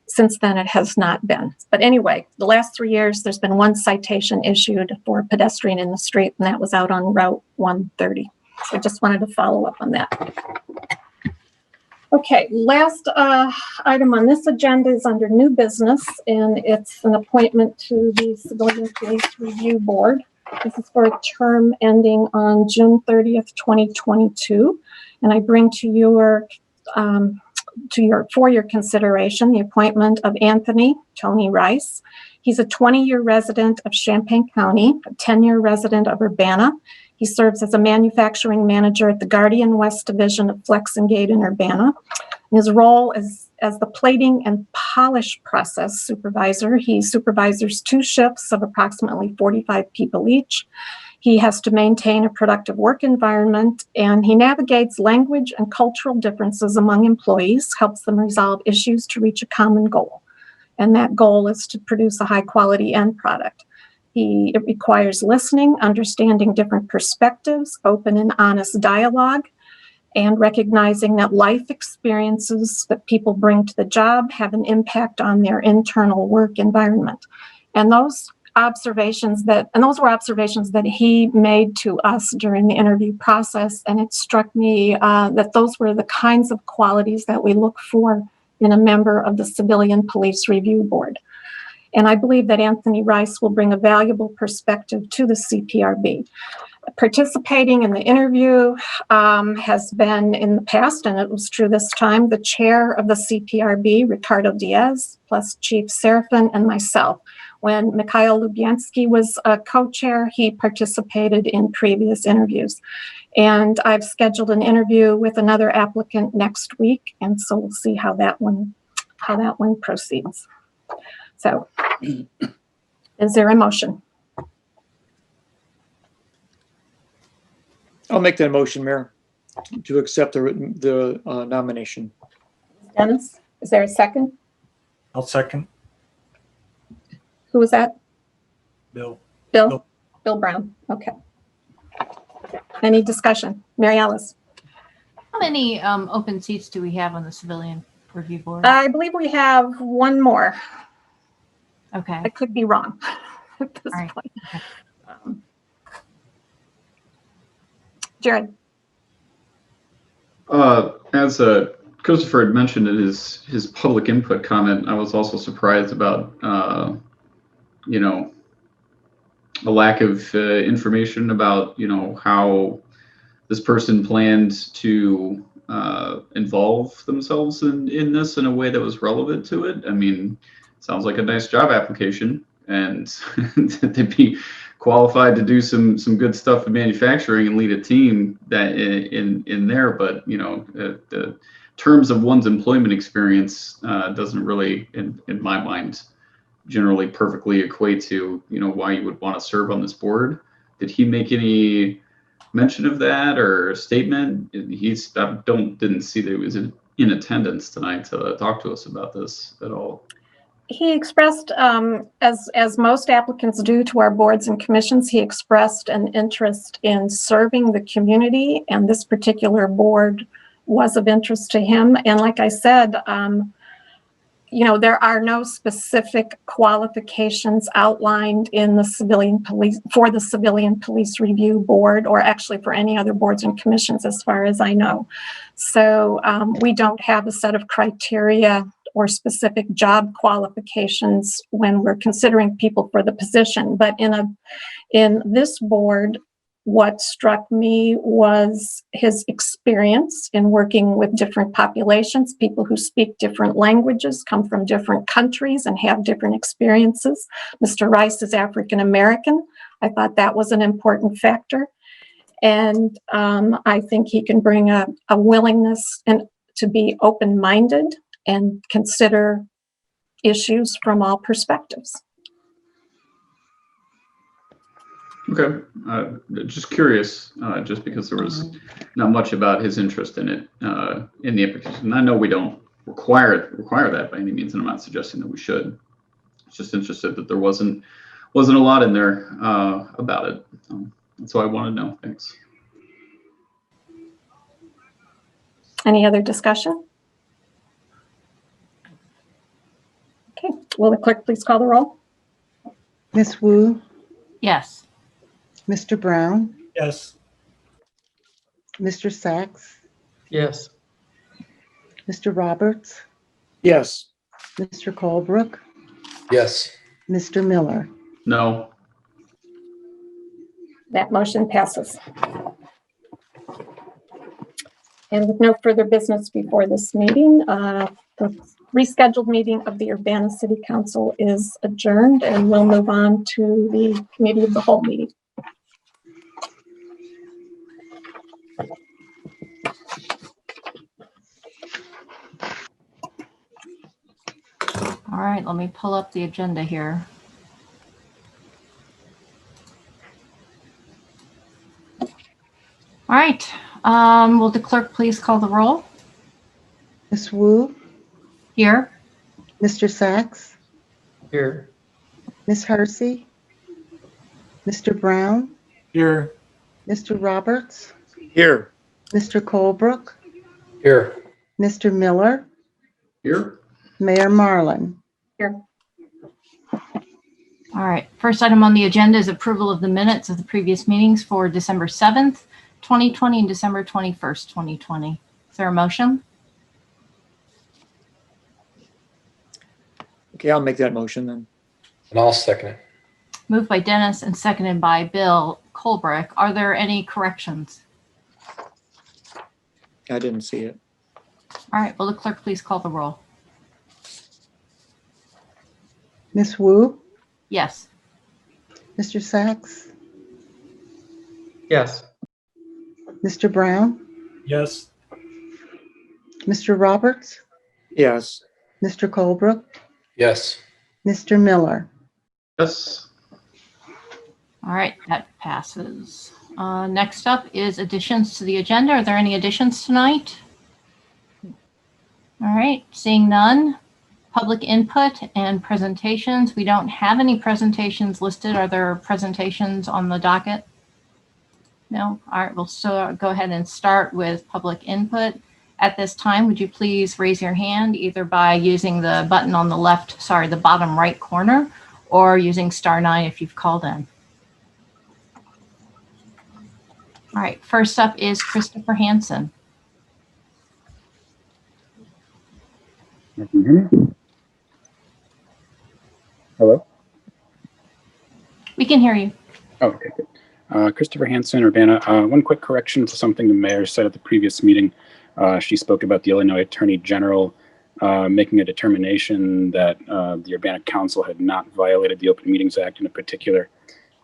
Since then, it has not been. But anyway, the last 3 years, there's been one citation issued for a pedestrian in the street, and that was out on Route 130. So I just wanted to follow up on that. Okay, last item on this agenda is under new business, and it's an appointment to the Civilian Police Review Board. This is for a term ending on June 30th, 2022. And I bring to your for your consideration the appointment of Anthony Tony Rice. He's a 20-year resident of Champaign County, a 10-year resident of Urbana. He serves as a manufacturing manager at the Guardian West Division of Flex and Gate in Urbana. His role is as the plating and polish process supervisor. He supervises 2 shifts of approximately 45 people each. He has to maintain a productive work environment, and he navigates language and cultural differences among employees, helps them resolve issues to reach a common goal. And that goal is to produce a high-quality end product. It requires listening, understanding different perspectives, open and honest dialogue, and recognizing that life experiences that people bring to the job have an impact on their internal work environment. And those were observations that he made to us during the interview process, and it struck me that those were the kinds of qualities that we look for in a member of the Civilian Police Review Board. And I believe that Anthony Rice will bring a valuable perspective to the CPRB. Participating in the interview has been in the past, and it was true this time, the chair of the CPRB, Ricardo Diaz, plus Chief Serafin and myself. When Mikhail Lubyansky was a co-chair, he participated in previous interviews. And I've scheduled an interview with another applicant next week, and so we'll see how that one proceeds. So, is there a motion? I'll make that motion, Mayor, to accept the nomination. Dennis, is there a second? I'll second. Who was that? Bill. Bill Brown. Okay. Any discussion? Mary Alice? How many open seats do we have on the Civilian Review Board? I believe we have one more. Okay. I could be wrong at this All right. point. Okay. Jared? As Christopher had mentioned in his public input comment, I was also surprised about, a lack of information about, how this person planned to involve themselves in this in a way that was relevant to it. I mean, sounds like a nice job application, and they'd be qualified to do some good stuff in manufacturing and lead a team that in there. But the terms of one's employment experience doesn't really, in my mind, generally perfectly equate to why you would want to serve on this board. Did he make any mention of that or statement? Didn't see that he was in attendance tonight to talk to us about this at all. He expressed, as most applicants do to our boards and commissions, he expressed an interest in serving the community, and this particular board was of interest to him. And like I said, there are no specific qualifications outlined in the Civilian Police Review Board, or actually for any other boards and commissions, as far as I know. So we don't have a set of criteria or specific job qualifications when we're considering people for the position. But in this board, what struck me was his experience in working with different populations, people who speak different languages, come from different countries, and have different experiences. Mr. Rice is African American. I thought that was an important factor. And I think he can bring a willingness to be open-minded and consider issues from all perspectives. Okay, just curious, just because there was not much about his interest in it in the application. I know we don't require that by any means, and I'm not suggesting that we should. It's just interested that there wasn't a lot in there about it. That's what I want to know. Thanks. Any other discussion? Will the clerk please call the roll? Miss Wu, Yes. Mr. Brown, Yes. Mr. Sachs, Yes. Mr. Roberts, Yes. Mr. Colebrook, Yes. Mr. Miller. No. That motion passes. And with no further business before this meeting, the rescheduled meeting of the Urbana City Council is adjourned, and we'll move on to the committee of the whole meeting. All right, let me pull up the agenda here. All right, will the clerk please call the roll? Miss Wu, Here. Mr. Sachs, Here. Miss Hersey, Mr. Brown, Here. Mr. Roberts, Here. Mr. Colebrook, Here. Mr. Miller, Here. Mayor Marlin. Here. All right, first item on the agenda is approval of the minutes of the previous meetings for December 7th, 2020 and December 21st, 2020. Is there a motion? Okay, I'll make that motion then. And I'll second it. Moved by Dennis and seconded by Bill Colbrick. Are there any corrections? I didn't see it. All right, will the clerk please call the roll? Miss Wu, Yes. Mr. Sachs, Yes. Mr. Brown, Yes. Mr. Roberts, Yes. Mr. Colebrook, Yes. Mr. Miller. Yes. All right, that passes. Next up is additions to the agenda. Are there any additions tonight? All right, seeing none. Public input and presentations. We don't have any presentations listed. Are there presentations on the docket? No? All right, we'll still go ahead and start with public input. At this time, would you please raise your hand either by using the button on the left, sorry, the bottom right corner, or using *9 if you've called in. All right, first up is Christopher Hansen. Can you hear me? Hello? We can hear you. Oh, okay, good. Christopher Hansen, Urbana. One quick correction to something the mayor said at the previous meeting. She spoke about the Illinois Attorney General making a determination that the Urbana Council had not violated the Open Meetings Act in a particular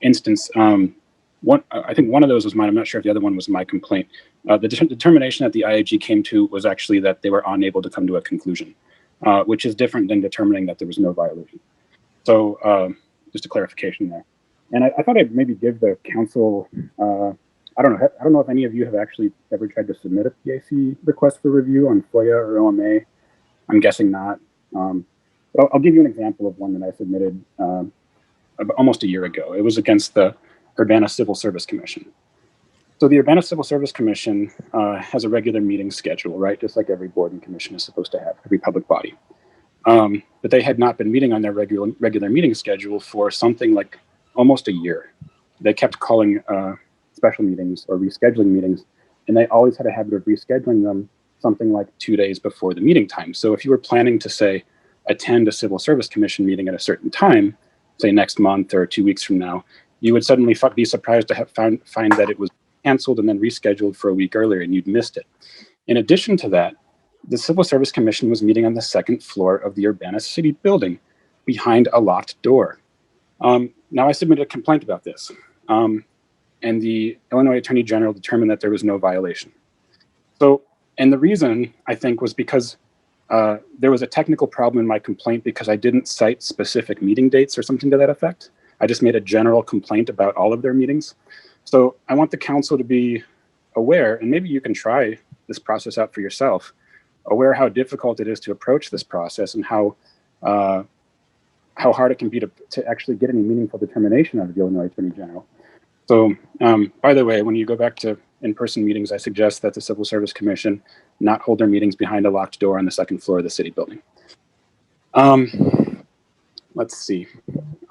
instance. I think one of those was mine. I'm not sure if the other one was my complaint. The determination that the IAG came to was actually that they were unable to come to a conclusion, which is different than determining that there was no violation. So just a clarification there. And I thought I'd maybe give the council, I don't know if any of you have actually ever tried to submit a PAC request for review on FOIA or OMA. I'm guessing not. But I'll give you an example of one that I submitted almost a year ago. It was against the Urbana Civil Service Commission. So the Urbana Civil Service Commission has a regular meeting schedule, right? Just like every board and commission is supposed to have, every public body. But they had not been meeting on their regular meeting schedule for something like almost a year. They kept calling special meetings or rescheduling meetings, and they always had a habit of rescheduling them something like 2 days before the meeting time. So if you were planning to, say, attend a Civil Service Commission meeting at a certain time, say next month or 2 weeks from now, you would suddenly be surprised to find that it was canceled and then rescheduled for a week earlier, and you'd missed it. In addition to that, the Civil Service Commission was meeting on the second floor of the Urbana City building behind a locked door. Now, I submitted a complaint about this, and the Illinois Attorney General determined that there was no violation. So, and the reason, I think, was because there was a technical problem in my complaint because I didn't cite specific meeting dates or something to that effect. I just made a general complaint about all of their meetings. So I want the council to be aware, and maybe you can try this process out for yourself, aware how difficult it is to approach this process and how hard it can be to actually get any meaningful determination out of the Illinois Attorney General. So, by the way, when you go back to in-person meetings, I suggest that the Civil Service Commission not hold their meetings behind a locked door on the second floor of the city building. let's see.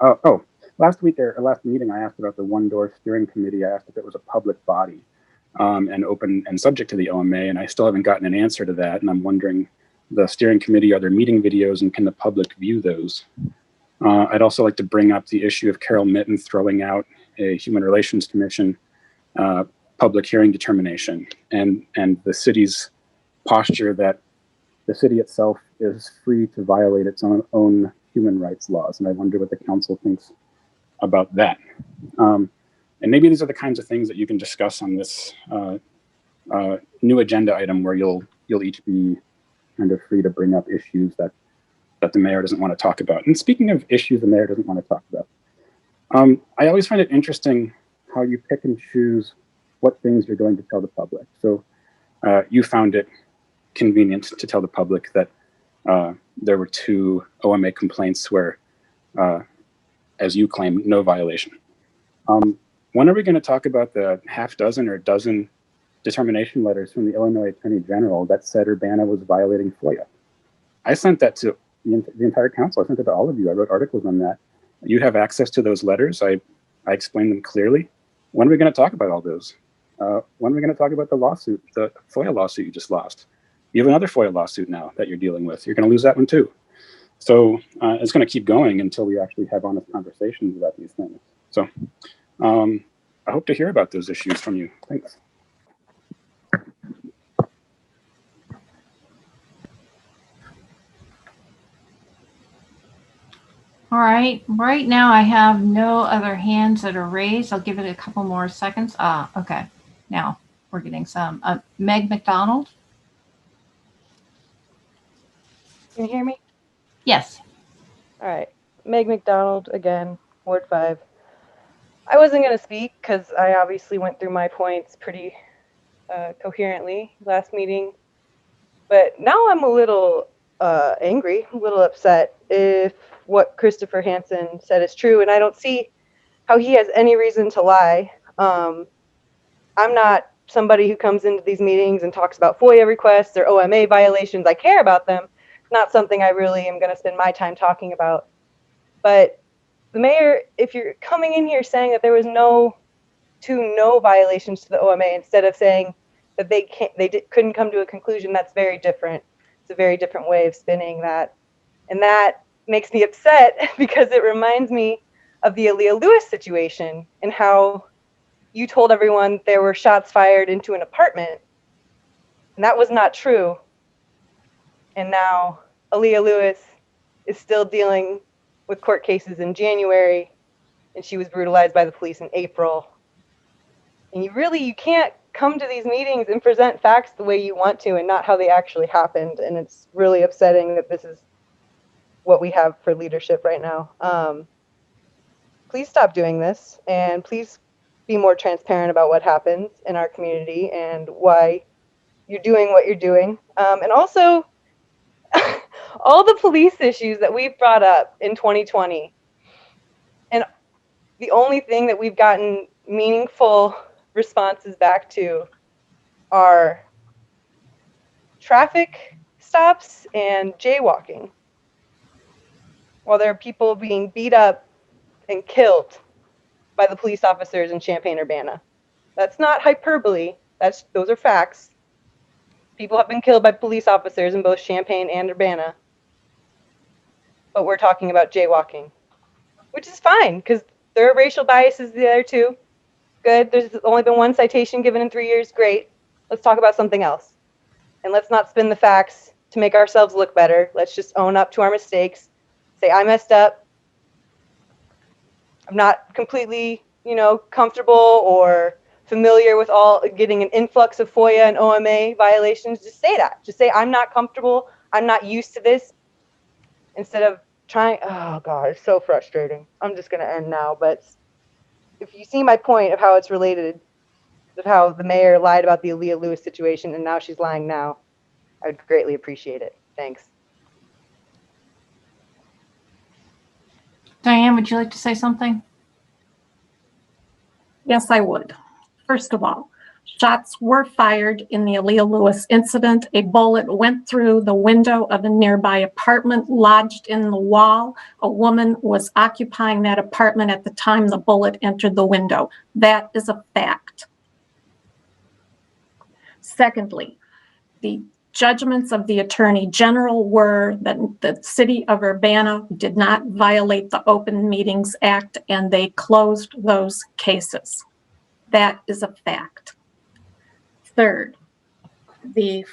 Oh, last week or last meeting, I asked about the one door steering committee. I asked if it was a public body and open and subject to the OMA, and I still haven't gotten an answer to that. And I'm wondering, the steering committee, are there meeting videos and can the public view those? I'd also like to bring up the issue of Carol Mitten throwing out a Human Relations Commission public hearing determination and the city's posture that the city itself is free to violate its own human rights laws. And I wonder what the council thinks about that. And maybe these are the kinds of things that you can discuss on this new agenda item where you'll each be kind of free to bring up issues that the mayor doesn't want to talk about. And speaking of issues the mayor doesn't want to talk about, I always find it interesting how you pick and choose what things you're going to tell the public. So you found it convenient to tell the public that there were 2 OMA complaints where, as you claim, no violation. When are we going to talk about the half dozen or dozen determination letters from the Illinois Attorney General that said Urbana was violating FOIA? I sent that to the entire council. I sent it to all of you. I wrote articles on that. You have access to those letters. I explained them clearly. When are we going to talk about all those? When are we going to talk about the lawsuit, the FOIA lawsuit you just lost? You have another FOIA lawsuit now that you're dealing with. You're going to lose that one too. So it's going to keep going until we actually have honest conversations about these things. So I hope to hear about those issues from you. Thanks. All right, right now I have no other hands that are raised. I'll give it a couple more seconds. Okay, now we're getting some. Meg McDonald? Can you hear me? Yes. All right. Meg McDonald again, Ward 5. I wasn't going to speak because I obviously went through my points pretty coherently last meeting. But now I'm a little angry, a little upset if what Christopher Hansen said is true. And I don't see how he has any reason to lie. I'm not somebody who comes into these meetings and talks about FOIA requests or OMA violations. I care about them. Not something I really am going to spend my time talking about. But the mayor, if you're coming in here saying that there was no violations to the OMA instead of saying that they couldn't come to a conclusion, that's very different. It's a very different way of spinning that. And that makes me upset because it reminds me of the Aaliyah Lewis situation and how you told everyone there were shots fired into an apartment. And that was not true. And now Aaliyah Lewis is still dealing with court cases in January, and she was brutalized by the police in April. And you can't come to these meetings and present facts the way you want to and not how they actually happened. And it's really upsetting that this is what we have for leadership right now. Please stop doing this, and please be more transparent about what happens in our community and why you're doing what you're doing. And also, all the police issues that we've brought up in 2020, and the only thing that we've gotten meaningful responses back to are traffic stops and jaywalking, while there are people being beat up and killed by the police officers in Champaign-Urbana. That's not hyperbole. Those are facts. People have been killed by police officers in both Champaign and Urbana. But we're talking about jaywalking, which is fine because there are racial biases there too. Good. There's only been one citation given in 3 years. Great. Let's talk about something else. And let's not spin the facts to make ourselves look better. Let's just own up to our mistakes. Say, I messed up. I'm not completely, comfortable or familiar with getting an influx of FOIA and OMA violations. Just say that. Just say, I'm not comfortable. I'm not used to this. Instead of trying, oh God, it's so frustrating. I'm just going to end now. But if you see my point of how it's related, of how the mayor lied about the Aaliyah Lewis situation and now she's lying now, I would greatly appreciate it. Thanks. Diane, would you like to say something? Yes, I would. First of all, Shots were fired in the Aaliyah Lewis incident. A bullet went through the window of a nearby apartment, lodged in the wall. A woman was occupying that apartment at the time the bullet entered the window. That is a fact. Secondly, the judgments of the Attorney General were that the city of Urbana did not violate the Open Meetings Act, and they closed those cases. That is a fact. Third, the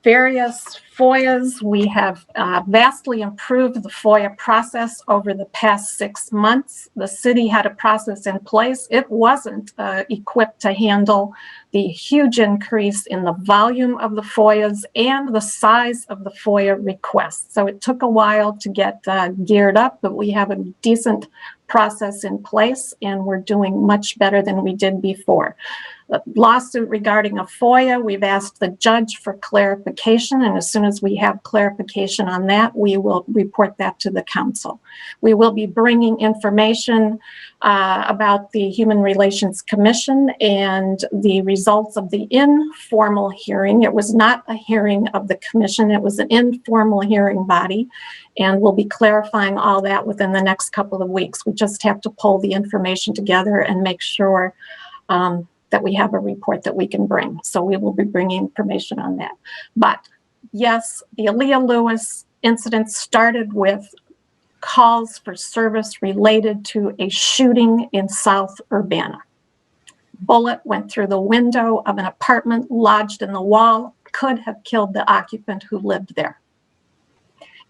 various FOIAs, we have vastly improved the FOIA process over the past 6 months. The city had a process in place. It wasn't equipped to handle the huge increase in the volume of the FOIAs and the size of the FOIA requests. So it took a while to get geared up, but we have a decent process in place and we're doing much better than we did before. The lawsuit regarding a FOIA, we've asked the judge for clarification, and as soon as we have clarification on that, we will report that to the council. We will be bringing information about the Human Relations Commission and the results of the informal hearing. It was not a hearing of the commission, it was an informal hearing body, and we'll be clarifying all that within the next couple of weeks. We just have to pull the information together and make sure that we have a report that we can bring. So we will be bringing information on that. But yes, the Aaliyah Lewis incident started with calls for service related to a shooting in South Urbana. Bullet went through the window of an apartment, lodged in the wall, could have killed the occupant who lived there.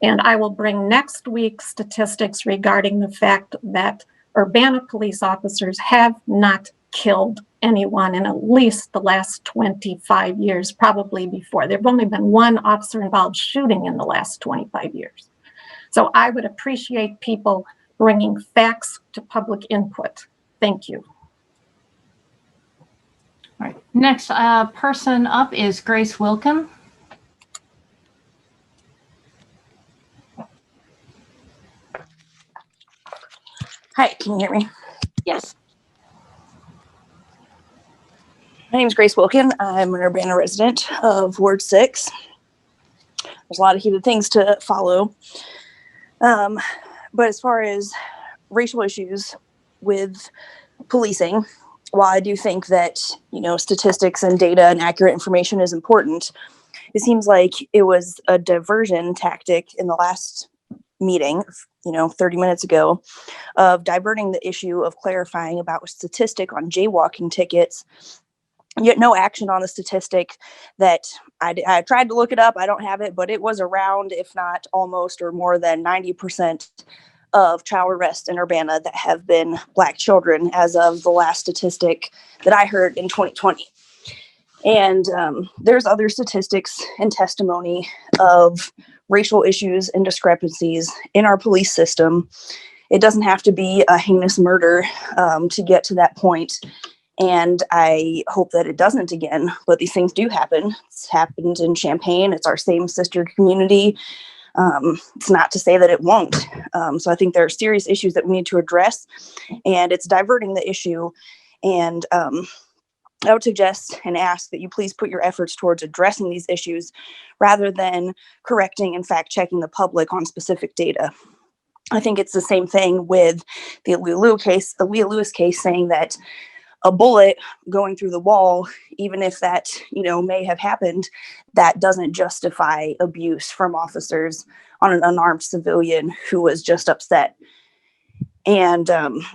And I will bring next week statistics regarding the fact that Urbana police officers have not killed anyone in at least the last 25 years, probably before. There've only been one officer involved shooting in the last 25 years. So I would appreciate people bringing facts to public input. Thank you. All right. Next person up is Grace Wilkin. Hi, can you hear me? Yes. My name is Grace Wilkin. I'm an Urbana resident of Ward 6. There's a lot of heated things to follow. But as far as racial issues with policing, while I do think that, statistics and data and accurate information is important, it seems like it was a diversion tactic in the last meeting, 30 minutes ago, of diverting the issue of clarifying about a statistic on jaywalking tickets, yet no action on the statistic that I tried to look it up. I don't have it, but it was around, if not almost or more than 90% of child arrests in Urbana that have been Black children as of the last statistic that I heard in 2020. And there's other statistics and testimony of racial issues and discrepancies in our police system. It doesn't have to be a heinous murder to get to that point. And I hope that it doesn't again, but these things do happen. It's happened in Champaign. It's our same sister community. It's not to say that it won't. So I think there are serious issues that we need to address, and it's diverting the issue. And I would suggest and ask that you please put your efforts towards addressing these issues rather than correcting and fact-checking the public on specific data. I think it's the same thing with the Aaliyah Lewis case, saying that a bullet going through the wall, even if that, may have happened, that doesn't justify abuse from officers on an unarmed civilian who was just upset. And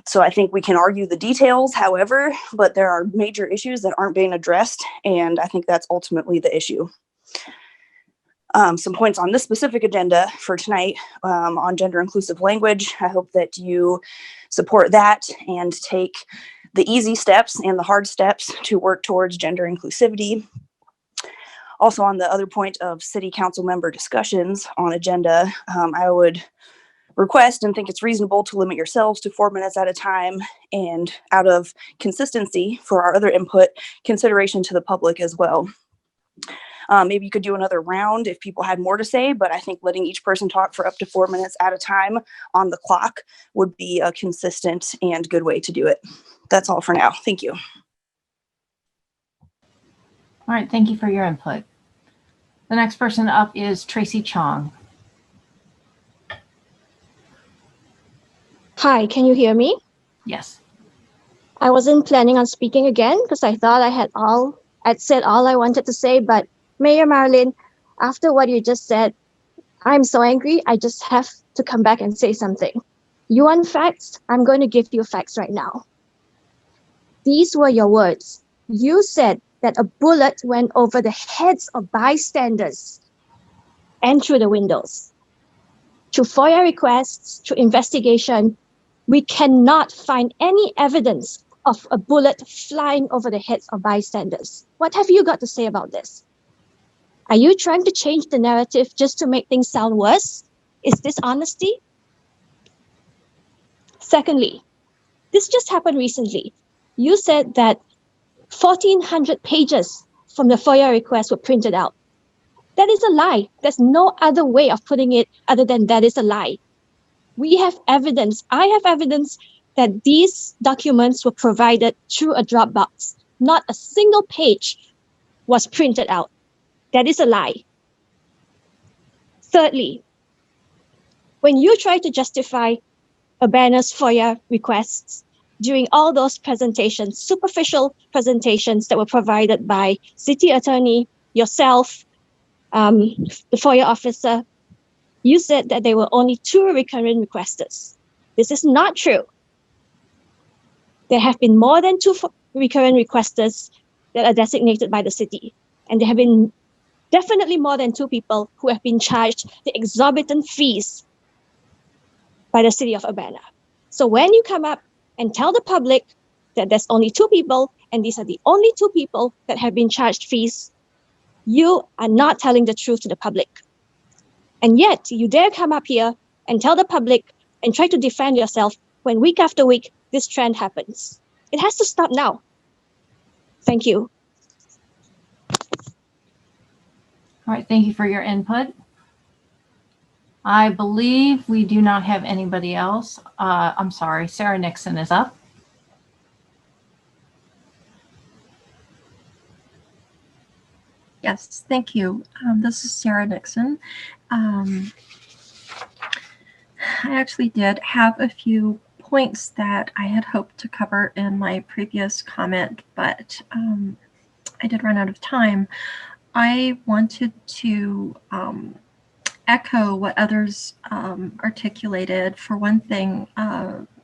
so I think we can argue the details, however, but there are major issues that aren't being addressed, and I think that's ultimately the issue. Some points on this specific agenda for tonight on gender inclusive language. I hope that you support that and take the easy steps and the hard steps to work towards gender inclusivity. Also, on the other point of city council member discussions on agenda, I would request and think it's reasonable to limit yourselves to 4 minutes at a time, and out of consistency for our other input, consideration to the public as well. Maybe you could do another round if people had more to say, but I think letting each person talk for up to 4 minutes at a time on the clock would be a consistent and good way to do it. That's all for now. Thank you. All right, thank you for your input. The next person up is Tracy Chong. Hi, can you hear me? Yes. I wasn't planning on speaking again because I thought I'd said all I wanted to say, but Mayor Marilyn, after what you just said, I'm so angry, I just have to come back and say something. You want facts? I'm going to give you facts right now. These were your words. You said that a bullet went over the heads of bystanders and through the windows. Through FOIA requests, through investigation, we cannot find any evidence of a bullet flying over the heads of bystanders. What have you got to say about this? Are you trying to change the narrative just to make things sound worse? Is this honesty? Secondly, this just happened recently. You said that 1,400 pages from the FOIA request were printed out. That is a lie. There's no other way of putting it other than that is a lie. We have evidence. I have evidence that these documents were provided through a Dropbox. Not a single page was printed out. That is a lie. Thirdly, when you try to justify Urbana's FOIA requests during all those presentations, superficial presentations that were provided by city attorney, yourself, the FOIA officer, you said that there were only 2 recurrent requesters. This is not true. There have been more than 2 recurrent requesters that are designated by the city. And there have been definitely more than 2 people who have been charged the exorbitant fees by the city of Urbana. So when you come up and tell the public that there's only 2 people and these are the only 2 people that have been charged fees, you are not telling the truth to the public. And yet you dare come up here and tell the public and try to defend yourself when week after week this trend happens. It has to stop now. Thank you. All right, thank you for your input. I believe we do not have anybody else. I'm sorry, Sarah Nixon is up. Yes, thank you. This is Sarah Nixon. I actually did have a few points that I had hoped to cover in my previous comment, but I did run out of time. I wanted to echo what others articulated. For one thing,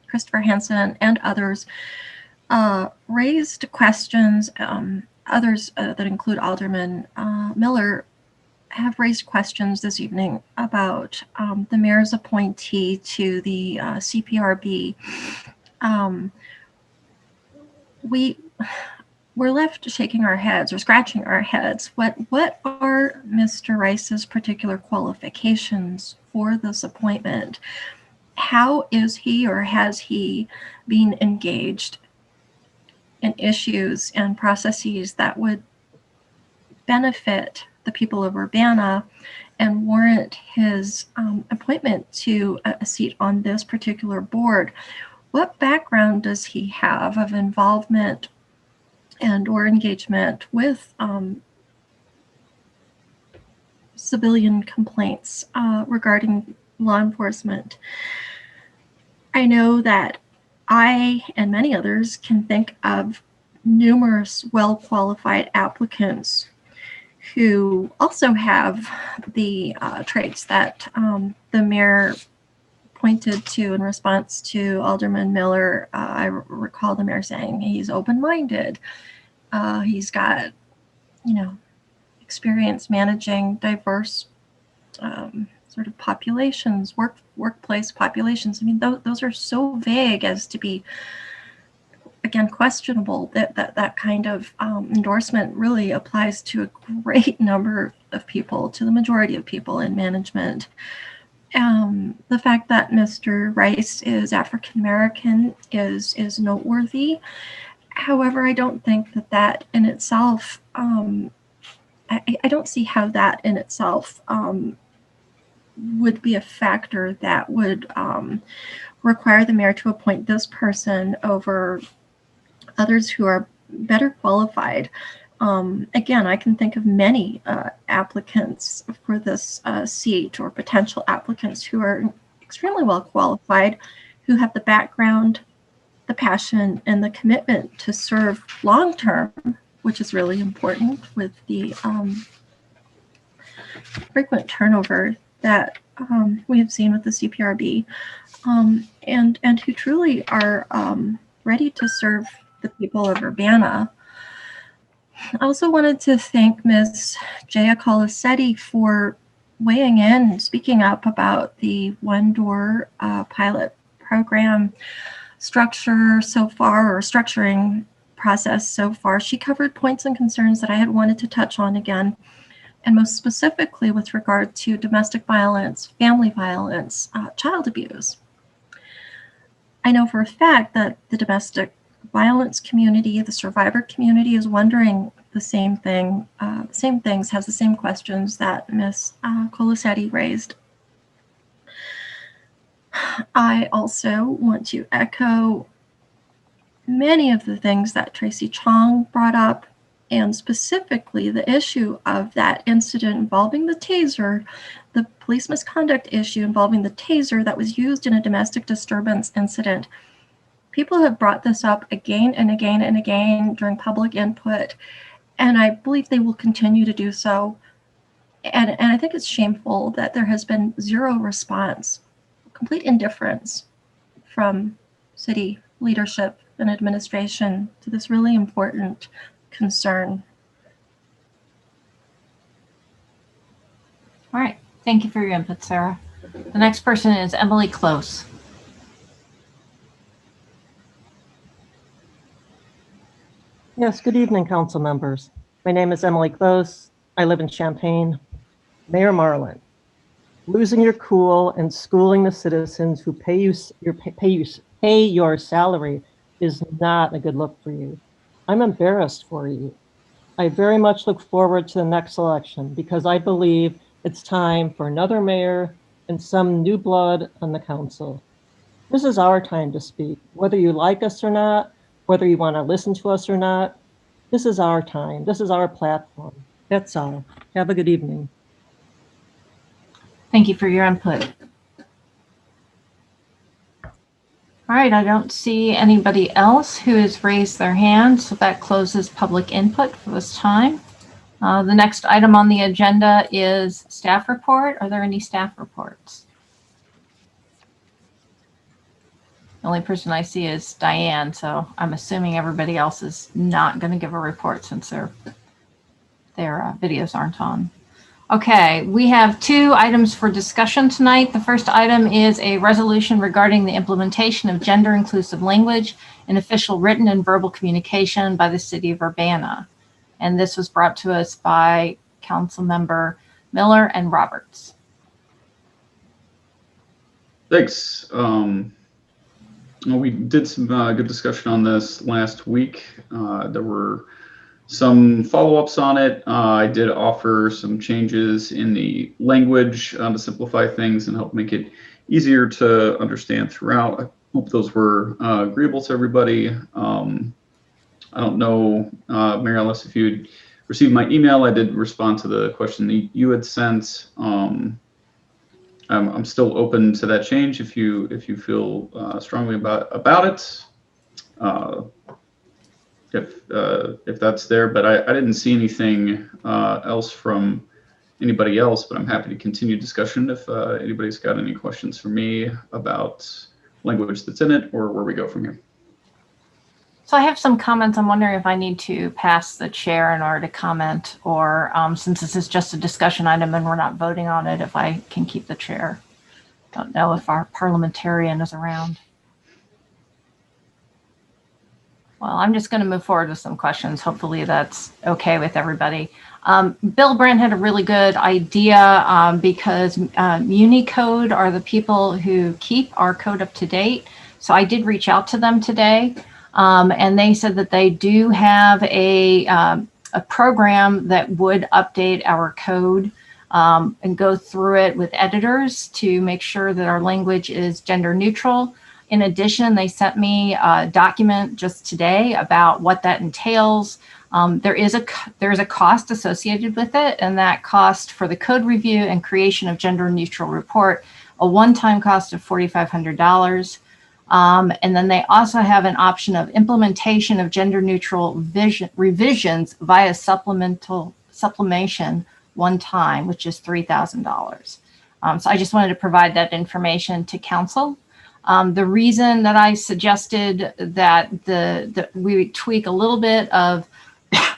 Christopher Hansen and others raised questions. Others that include Alderman Miller have raised questions this evening about the mayor's appointee to the CPRB. We're left shaking our heads or scratching our heads. What are Mr. Rice's particular qualifications for this appointment? How is he or has he been engaged in issues and processes that would benefit the people of Urbana and warrant his appointment to a seat on this particular board? What background does he have of involvement and or engagement with civilian complaints regarding law enforcement? I know that I and many others can think of numerous well-qualified applicants who also have the traits that the mayor pointed to in response to Alderman Miller. I recall the mayor saying he's open-minded. He's got, experience managing diverse sort of populations, workplace populations. I mean, those are so vague as to be, again, questionable. That kind of endorsement really applies to a great number of people, to the majority of people in management. The fact that Mr. Rice is African American is noteworthy. However, I don't think that in itself, I don't see how that in itself would be a factor that would require the mayor to appoint this person over others who are better qualified. Again, I can think of many applicants for this seat, or potential applicants who are extremely well qualified, who have the background, the passion, and the commitment to serve long term, which is really important with the frequent turnover that we have seen with the CPRB, and who truly are ready to serve the people of Urbana. I also wanted to thank Ms. Jaya Colasetti for weighing in and speaking up about the one-door pilot program structure so far, or structuring process so far. She covered points and concerns that I had wanted to touch on again, and most specifically with regard to domestic violence, family violence, child abuse. I know for a fact that the domestic violence community, the survivor community, is wondering the same thing, same things, has the same questions that Ms. Colasetti raised. I also want to echo many of the things that Tracy Chong brought up, and specifically the issue of that incident involving the taser, the police misconduct issue involving the taser that was used in a domestic disturbance incident. People have brought this up again and again and again during public input, and I believe they will continue to do so. And I think it's shameful that there has been zero response, complete indifference from city leadership and administration to this really important concern. All right. Thank you for your input, Sarah. The next person is Emily Close. Yes, good evening, council members. My name is Emily Close. I live in Champaign. Mayor Marlin, losing your cool and schooling the citizens who pay your salary is not a good look for you. I'm embarrassed for you. I very much look forward to the next election because I believe it's time for another mayor and some new blood on the council. This is our time to speak, whether you like us or not, whether you want to listen to us or not. This is our time. This is our platform. That's all. Have a good evening. Thank you for your input. All right, I don't see anybody else who has raised their hand, so that closes public input for this time. The next item on the agenda is staff report. Are there any staff reports? The only person I see is Diane, so I'm assuming everybody else is not going to give a report since their videos aren't on. Okay, we have 2 items for discussion tonight. The first item is a resolution regarding the implementation of gender-inclusive language in official written and verbal communication by the City of Urbana. And this was brought to us by Councilmember Miller and Roberts. Thanks. We did some good discussion on this last week. There were some follow-ups on it. I did offer some changes in the language to simplify things and help make it easier to understand throughout. I hope those were agreeable to everybody. I don't know, Mary Alice, if you received my email. I did respond to the question that you had sent. I'm still open to that change if you feel strongly about it. If that's there, but I didn't see anything else from anybody else, but I'm happy to continue discussion if anybody's got any questions for me about language that's in it or where we go from here. So I have some comments. I'm wondering if I need to pass the chair in order to comment, or since this is just a discussion item and we're not voting on it, if I can keep the chair. Don't know if our parliamentarian is around. Well, I'm just going to move forward with some questions. Hopefully that's okay with everybody. Bill Brandt had a really good idea because Unicode are the people who keep our code up to date. So I did reach out to them today. And they said that they do have a program that would update our code and go through it with editors to make sure that our language is gender neutral. In addition, they sent me a document just today about what that entails. There is a cost associated with it, and that cost for the code review and creation of gender neutral report, a one-time cost of $4,500. And then they also have an option of implementation of gender neutral revisions via supplementation one time, which is $3,000. So I just wanted to provide that information to council. The reason that I suggested that we tweak a little bit of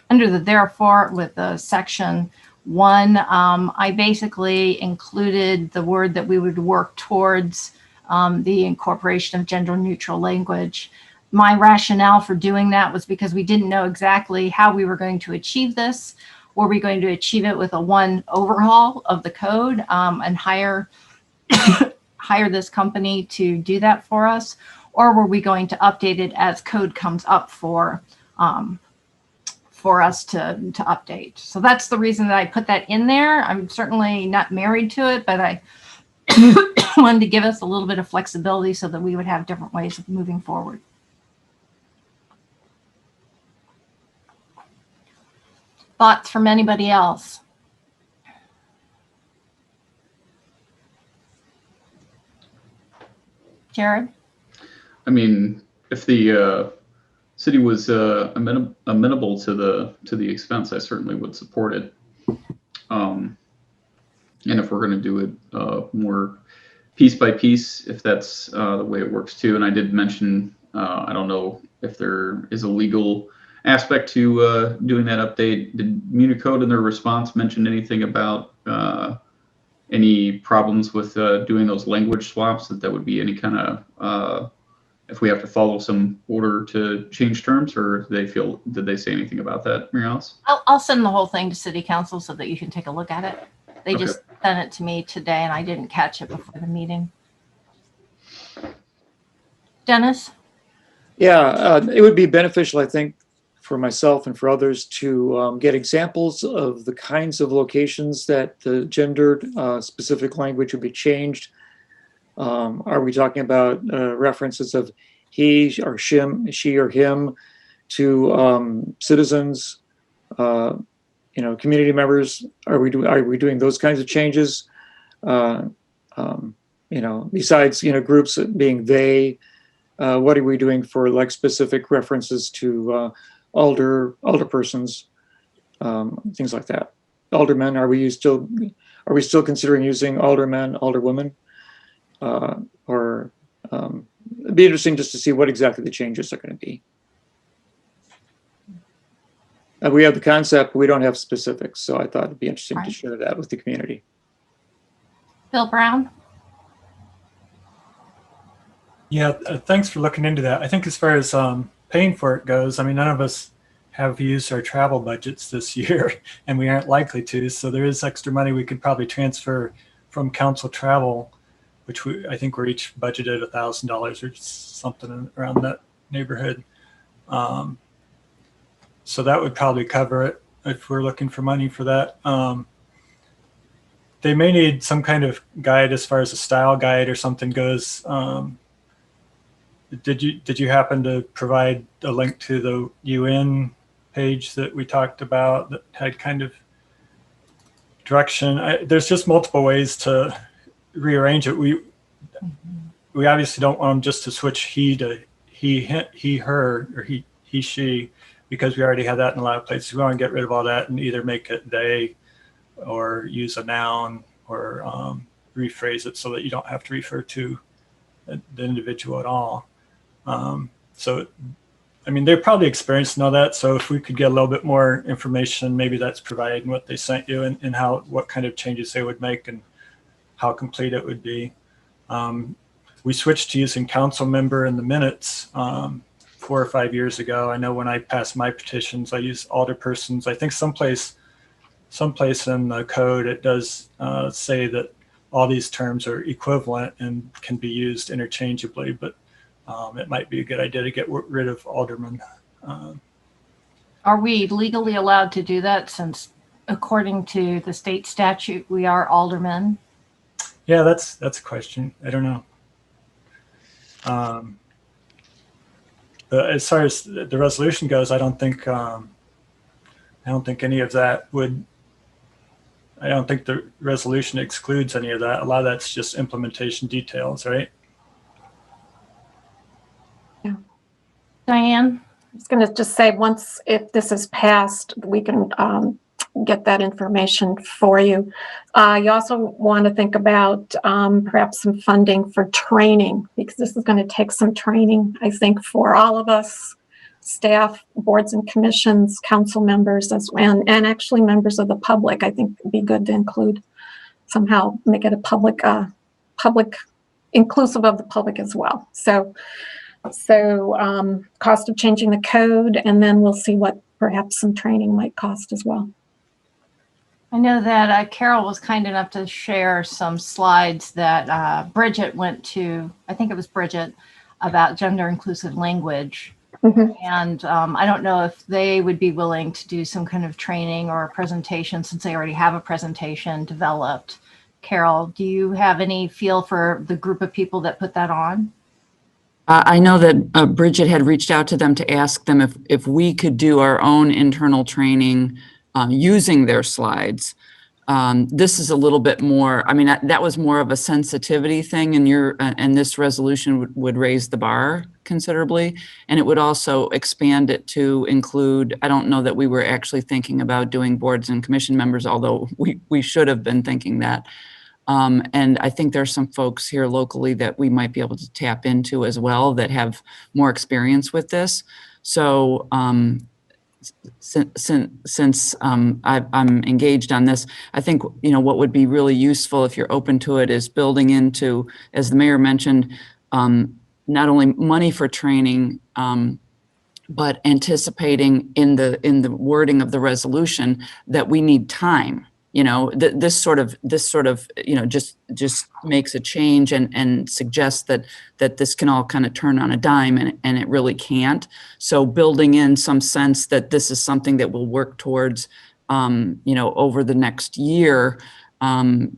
under the therefore with the section 1, I basically included the word that we would work towards the incorporation of gender neutral language. My rationale for doing that was because we didn't know exactly how we were going to achieve this. Were we going to achieve it with a one overhaul of the code and hire this company to do that for us? Or were we going to update it as code comes up for us to update? So that's the reason that I put that in there. I'm certainly not married to it, but I wanted to give us a little bit of flexibility so that we would have different ways of moving forward. Thoughts from anybody else? Jared? I mean, if the city was amenable to the expense, I certainly would support it. And if we're going to do it more piece by piece, if that's the way it works too. And I did mention, I don't know if there is a legal aspect to doing that update. Did Municode in their response mention anything about any problems with doing those language swaps, that would be any kind of, if we have to follow some order to change terms, or did they say anything about that, Muriels? I'll send the whole thing to City Council so that you can take a look at it. They Okay. just sent it to me today and I didn't catch it before the meeting. Dennis? Yeah, it would be beneficial, I think, for myself and for others to get examples of the kinds of locations that the gendered specific language would be changed. Are we talking about references of he or she or him to citizens, community members? Are we doing those kinds of changes? Besides groups being they, what are we doing for like specific references to alderpersons, things like that? Aldermen, are we still considering using aldermen, alderwomen? It'd be interesting just to see what exactly the changes are going to be. We have the concept, but we don't have specifics, so I thought it'd be interesting to share that with the community. Bill Brown? Yeah, thanks for looking into that. I think as far as paying for it goes, I mean, none of us have used our travel budgets this year, and we aren't likely to. So there is extra money we could probably transfer from council travel, which I think we're each budgeted $1,000 or something around that neighborhood. So that would probably cover it if we're looking for money for that. They may need some kind of guide as far as a style guide or something goes. Did you happen to provide a link to the UN page that we talked about that had kind of direction? There's just multiple ways to rearrange it. We obviously don't want them just to switch he to he, her, or he, she, because we already have that in a lot of places. We want to get rid of all that and either make it they or use a noun or rephrase it so that you don't have to refer to the individual at all. I mean, they're probably experienced in all that. So if we could get a little bit more information, maybe that's provided in what they sent you and what kind of changes they would make and how complete it would be. We switched to using council member in the minutes 4 or 5 years ago. I know when I passed my petitions, I used alderpersons. I think someplace in the code, it does say that all these terms are equivalent and can be used interchangeably, but it might be a good idea to get rid of alderman. Are we legally allowed to do that since according to the state statute, we are aldermen? Yeah, that's a question. I don't know. But as far as the resolution goes, I don't think any of that would. I don't think the resolution excludes any of that. A lot of that's just implementation details, right? Diane? I was going to just say, once, if this is passed, we can get that information for you. You also want to think about perhaps some funding for training, because this is going to take some training, I think, for all of us, staff, boards and commissions, council members, and actually members of the public. I think it'd be good to include, somehow make it a public, inclusive of the public as well. So cost of changing the code, and then we'll see what perhaps some training might cost as well. I know that Carol was kind enough to share some slides that Bridget went to, I think it was Bridget, about gender inclusive language. Mm-hmm. And I don't know if they would be willing to do some kind of training or a presentation, since they already have a presentation developed. Carol, do you have any feel for the group of people that put that on? I know that Bridget had reached out to them to ask them if we could do our own internal training using their slides. This is a little bit more, I mean, that was more of a sensitivity thing, and this resolution would raise the bar considerably. And it would also expand it to include, I don't know that we were actually thinking about doing boards and commission members, although we should have been thinking that. And I think there's some folks here locally that we might be able to tap into as well that have more experience with this. So since I'm engaged on this, I think, what would be really useful, if you're open to it, is building into, as the mayor mentioned, not only money for training, but anticipating in the wording of the resolution that we need time. This sort of just makes a change and suggests that this can all kind of turn on a dime, and it really can't. So building in some sense that this is something that we'll work towards, over the next year,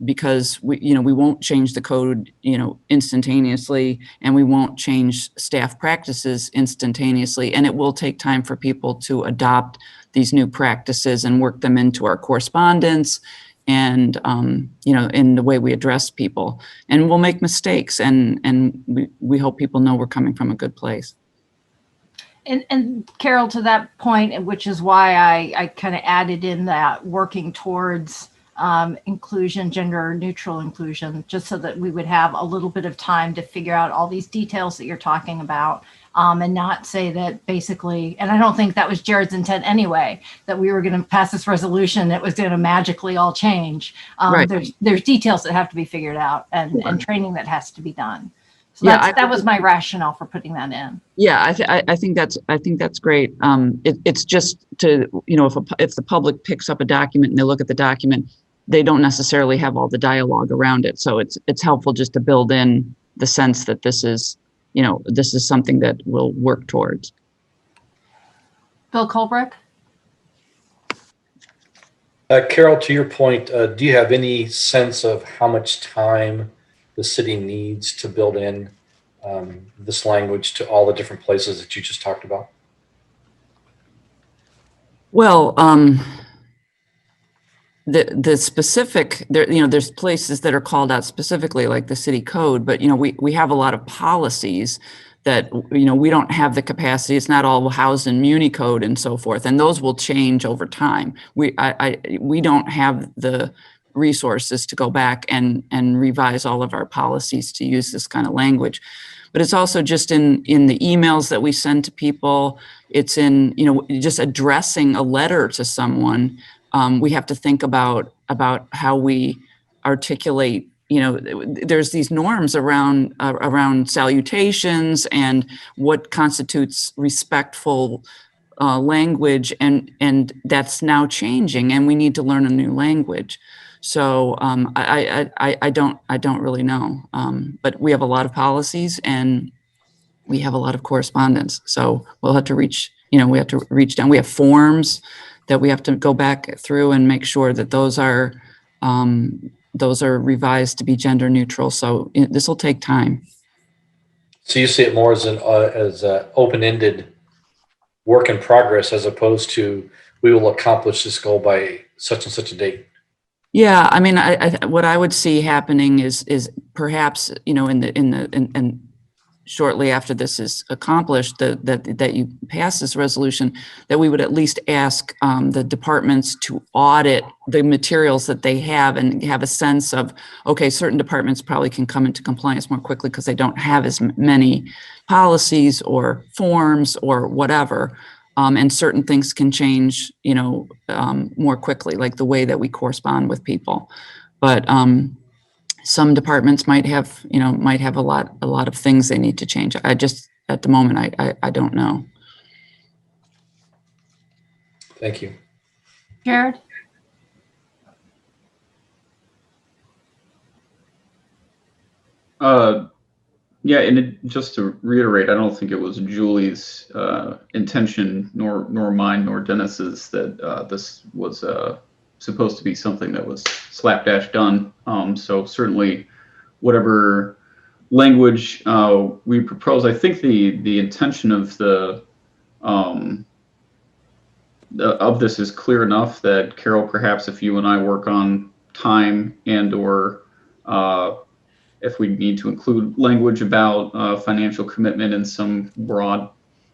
because we won't change the code, instantaneously, and we won't change staff practices instantaneously, and it will take time for people to adopt these new practices and work them into our correspondence and, in the way we address people. And we'll make mistakes, and we hope people know we're coming from a good place. And Carol, to that point, which is why I kind of added in that working towards inclusion, gender neutral inclusion, just so that we would have a little bit of time to figure out all these details that you're talking about. And not say that basically, and I don't think that was Jared's intent anyway, that we were going to pass this resolution that was going to magically all change. Right. There's details that have to be figured out, and training that has to be done. So Yeah, that was my rationale for putting that in. Yeah, I think that's great. It's just to, if the public picks up a document and they look at the document, they don't necessarily have all the dialogue around it. So it's helpful just to build in the sense that this is something that we'll work towards. Bill Colbrook? Carol, to your point, do you have any sense of how much time the city needs to build in this language to all the different places that you just talked about? Well, the specific, there's places that are called out specifically, like the city code, but we have a lot of policies that we don't have the capacity. It's not all housed in Muni code and so forth, and those will change over time. We don't have the resources to go back and revise all of our policies to use this kind of language. But it's also just in the emails that we send to people. It's in just addressing a letter to someone. We have to think about how we articulate. There's these norms around salutations and what constitutes respectful language, and that's now changing, and we need to learn a new language. So I don't really know, but we have a lot of policies and we have a lot of correspondence. So we'll have to reach down. We have forms that we have to go back through and make sure that those are revised to be gender neutral. So this will take time. So you see it more as an open-ended work in progress as opposed to we will accomplish this goal by such and such a date. Yeah, I mean, what I would see happening is perhaps, you know, in shortly after this is accomplished, that you pass this resolution, that we would at least ask the departments to audit the materials that they have and have a sense of, okay, certain departments probably can come into compliance more quickly because they don't have as many policies or forms or whatever. And certain things can change, you know, more quickly, like the way that we correspond with people. But some departments might have, you know, a lot of things they need to change. I just, at the moment, I don't know. Thank you. Jared? Yeah, and just to reiterate, I don't think it was Julie's intention, nor mine, nor Dennis's, that this was supposed to be something that was slapdash done. So certainly, whatever language we propose, I think the intention of of this is clear enough that, Carol, perhaps if you and I work on time and/or if we need to include language about financial commitment in some broad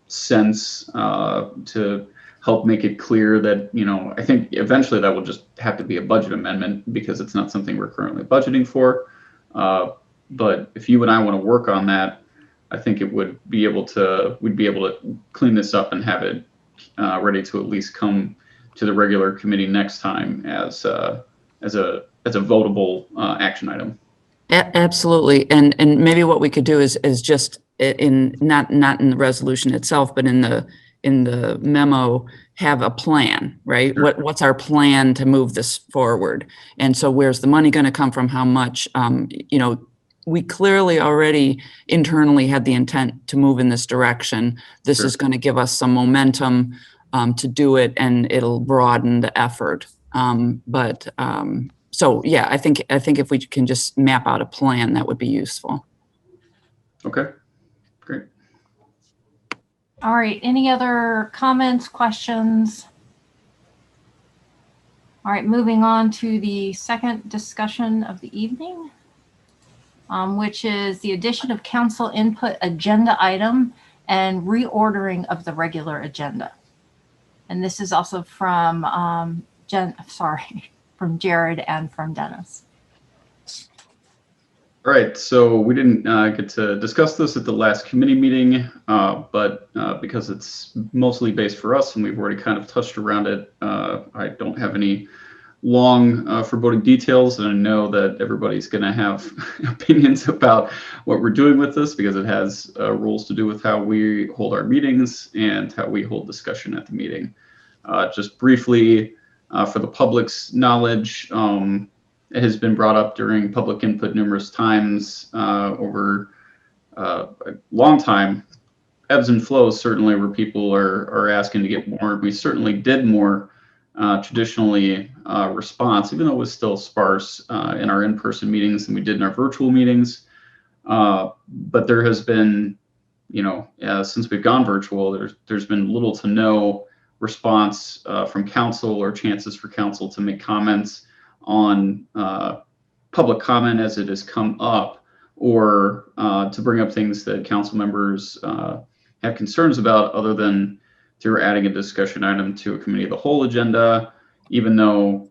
sense to help make it clear that, you know, I think eventually that will just have to be a budget amendment because it's not something we're currently budgeting for. But if you and I want to work on that, I think we'd be able to clean this up and have it ready to at least come to the regular committee next time as a votable action item. Absolutely, and maybe what we could do is just in not in the resolution itself, but in the memo, have a plan, right? Sure. What's our plan to move this forward? And so, where's the money going to come from? How much? You know, we clearly already internally had the intent to move in this direction. This Sure. is going to give us some momentum to do it, and it'll broaden the effort. So yeah, I think if we can just map out a plan, that would be useful. Okay, great. All right, any other comments, questions? All right, moving on to the second discussion of the evening, which is the addition of council input agenda item and reordering of the regular agenda. And this is also from from Jared and from Dennis. All right, so we didn't get to discuss this at the last committee meeting, but because it's mostly based for us and we've already kind of touched around it, I don't have any long foreboding details, and I know that everybody's going to have opinions about what we're doing with this because it has rules to do with how we hold our meetings and how we hold discussion at the meeting. Just briefly, for the public's knowledge, it has been brought up during public input numerous times over a long time. Ebbs and flows certainly where people are asking to get more. We certainly did more traditionally response, even though it was still sparse in our in-person meetings than we did in our virtual meetings. But there has been, you know, since we've gone virtual, there's been little to no response from council or chances for council to make comments on public comment as it has come up, or to bring up things that council members have concerns about, other than through adding a discussion item to a committee of the whole agenda, even though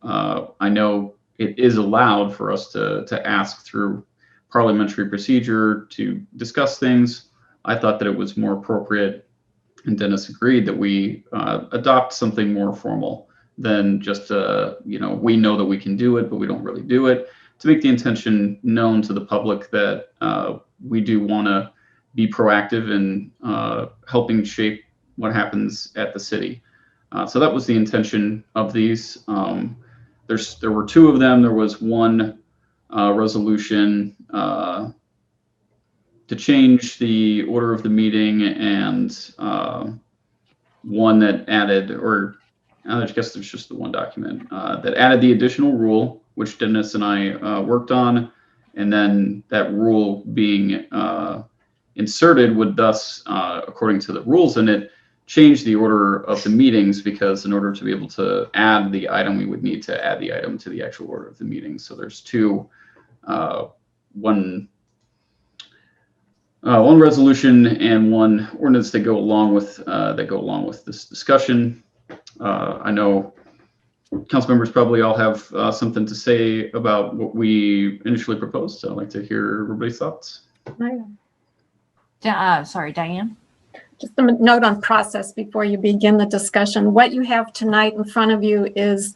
I know it is allowed for us to ask through parliamentary procedure to discuss things. I thought that it was more appropriate, and Dennis agreed, that we adopt something more formal than just, you know, we know that we can do it, but we don't really do it, to make the intention known to the public that we do want to be proactive in helping shape what happens at the city. So that was the intention of these. There were two of them. There was one resolution to change the order of the meeting, and one that added, or I guess there's just the one document that added the additional rule, which Dennis and I worked on, and then that rule being inserted would thus, according to the rules in it, change the order of the meetings, because in order to be able to add the item, we would need to add the item to the actual order of the meeting. So there's two, one resolution and one ordinance that go along with this discussion. I know council members probably all have something to say about what we initially proposed, so I'd like to hear everybody's thoughts. Sorry, Diane. Just a note on process before you begin the discussion. What you have tonight in front of you is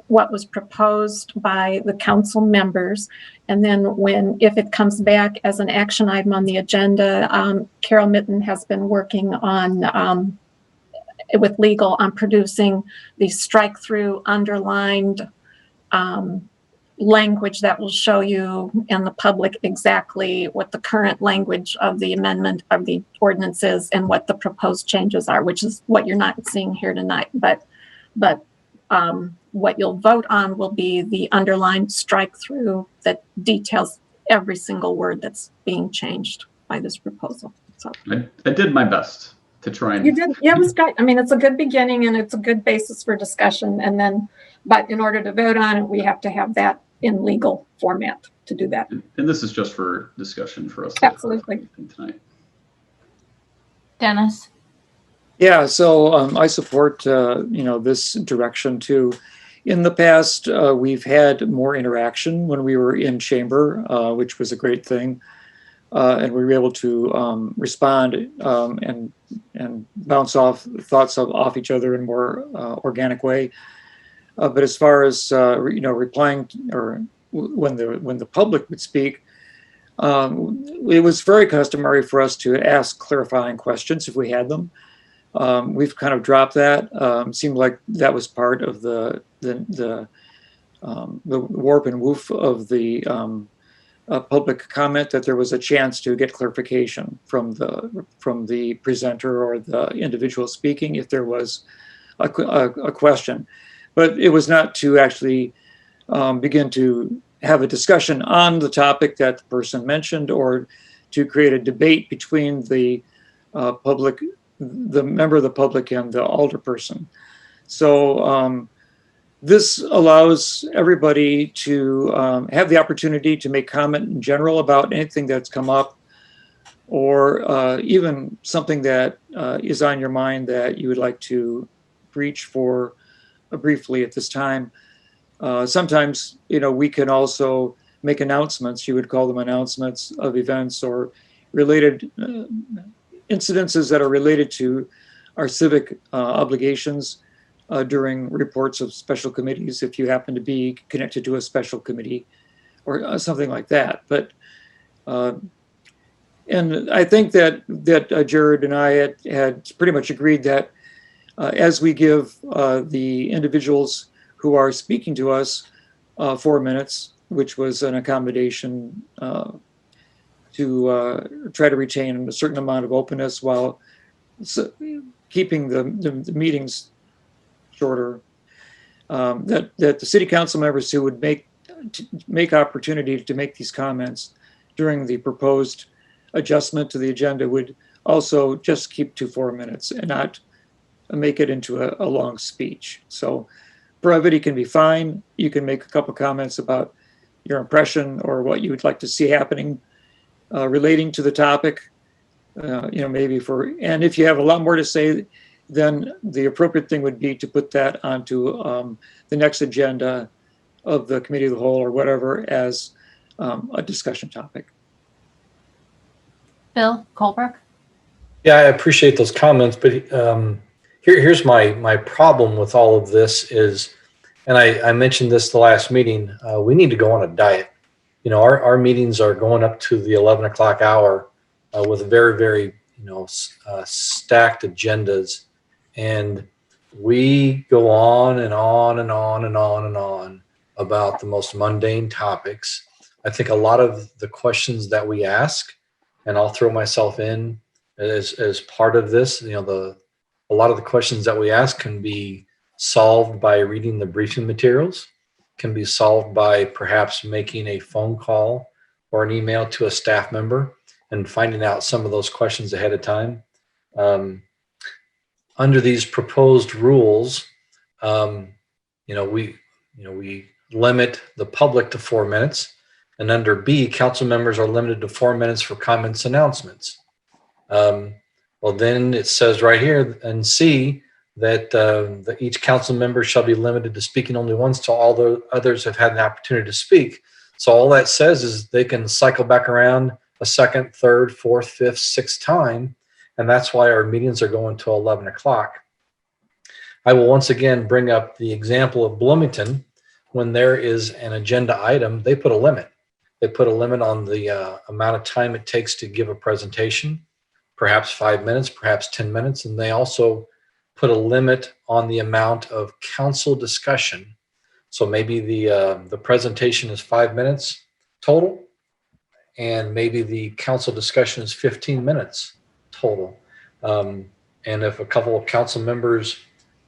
what was proposed by the council members. And then if it comes back as an action item on the agenda, Carol Mitten has been working on, with legal, on producing the strike through underlined language that will show you and the public exactly what the current language of the amendment of the ordinance is and what the proposed changes are, which is what you're not seeing here tonight. But what you'll vote on will be the underlined strike through that details every single word that's being changed by this proposal. So I did my best to try and. You did, yeah, it was great. I mean, it's a good beginning and it's a good basis for discussion. And then, but in order to vote on it, we have to have that in legal format to do that. And this is just for discussion for us. Absolutely. Tonight. Dennis. Yeah, so I support this direction too. In the past, we've had more interaction when we were in chamber, which was a great thing, and we were able to respond and bounce off thoughts off each other in a more organic way. But as far as replying or when the public would speak, it was very customary for us to ask clarifying questions if we had them. We've kind of dropped that. Seemed like that was part of the warp and woof of the public comment, that there was a chance to get clarification from the presenter or the individual speaking if there was a question. But it was not to actually begin to have a discussion on the topic that the person mentioned, or to create a debate between the member of the public and the alderperson. So this allows everybody to have the opportunity to make comment in general about anything that's come up, or even something that is on your mind that you would like to reach for briefly at this time. Sometimes, we can also make announcements. You would call them announcements of events or related incidences that are related to our civic obligations during reports of special committees, if you happen to be connected to a special committee or something like that. But and I think that Jared and I had pretty much agreed that as we give the individuals who are speaking to us 4 minutes, which was an accommodation to try to retain a certain amount of openness while keeping the meetings shorter, that the city council members who would make opportunity to make these comments during the proposed adjustment to the agenda would also just keep to 4 minutes and not make it into a long speech. So brevity can be fine. You can make a couple comments about your impression or what you would like to see happening relating to the topic, maybe and if you have a lot more to say, then the appropriate thing would be to put that onto the next agenda of the committee of the whole or whatever as a discussion topic. Bill Colbrook. Yeah, I appreciate those comments, but here's my problem with all of this is, and I mentioned this the last meeting, we need to go on a diet. Our meetings are going up to the 11 o'clock hour with very, very, stacked agendas. And we go on and on and on and on and on about the most mundane topics. I think a lot of the questions that we ask, and I'll throw myself in as part of this, a lot of the questions that we ask can be solved by reading the briefing materials, can be solved by perhaps making a phone call or an email to a staff member and finding out some of those questions ahead of time. Under these proposed rules, we limit the public to 4 minutes, and under B, council members are limited to 4 minutes for comments, announcements. Well, then it says right here in C that each council member shall be limited to speaking only once till all the others have had an opportunity to speak. So all that says is they can cycle back around a second, third, fourth, fifth, sixth time. And that's why our meetings are going till 11 o'clock. I will once again bring up the example of Bloomington. When there is an agenda item, they put a limit. They put a limit on the amount of time it takes to give a presentation, perhaps 5 minutes, perhaps 10 minutes. And they also put a limit on the amount of council discussion. So maybe the presentation is 5 minutes total, and maybe the council discussion is 15 minutes total. And if a couple of council members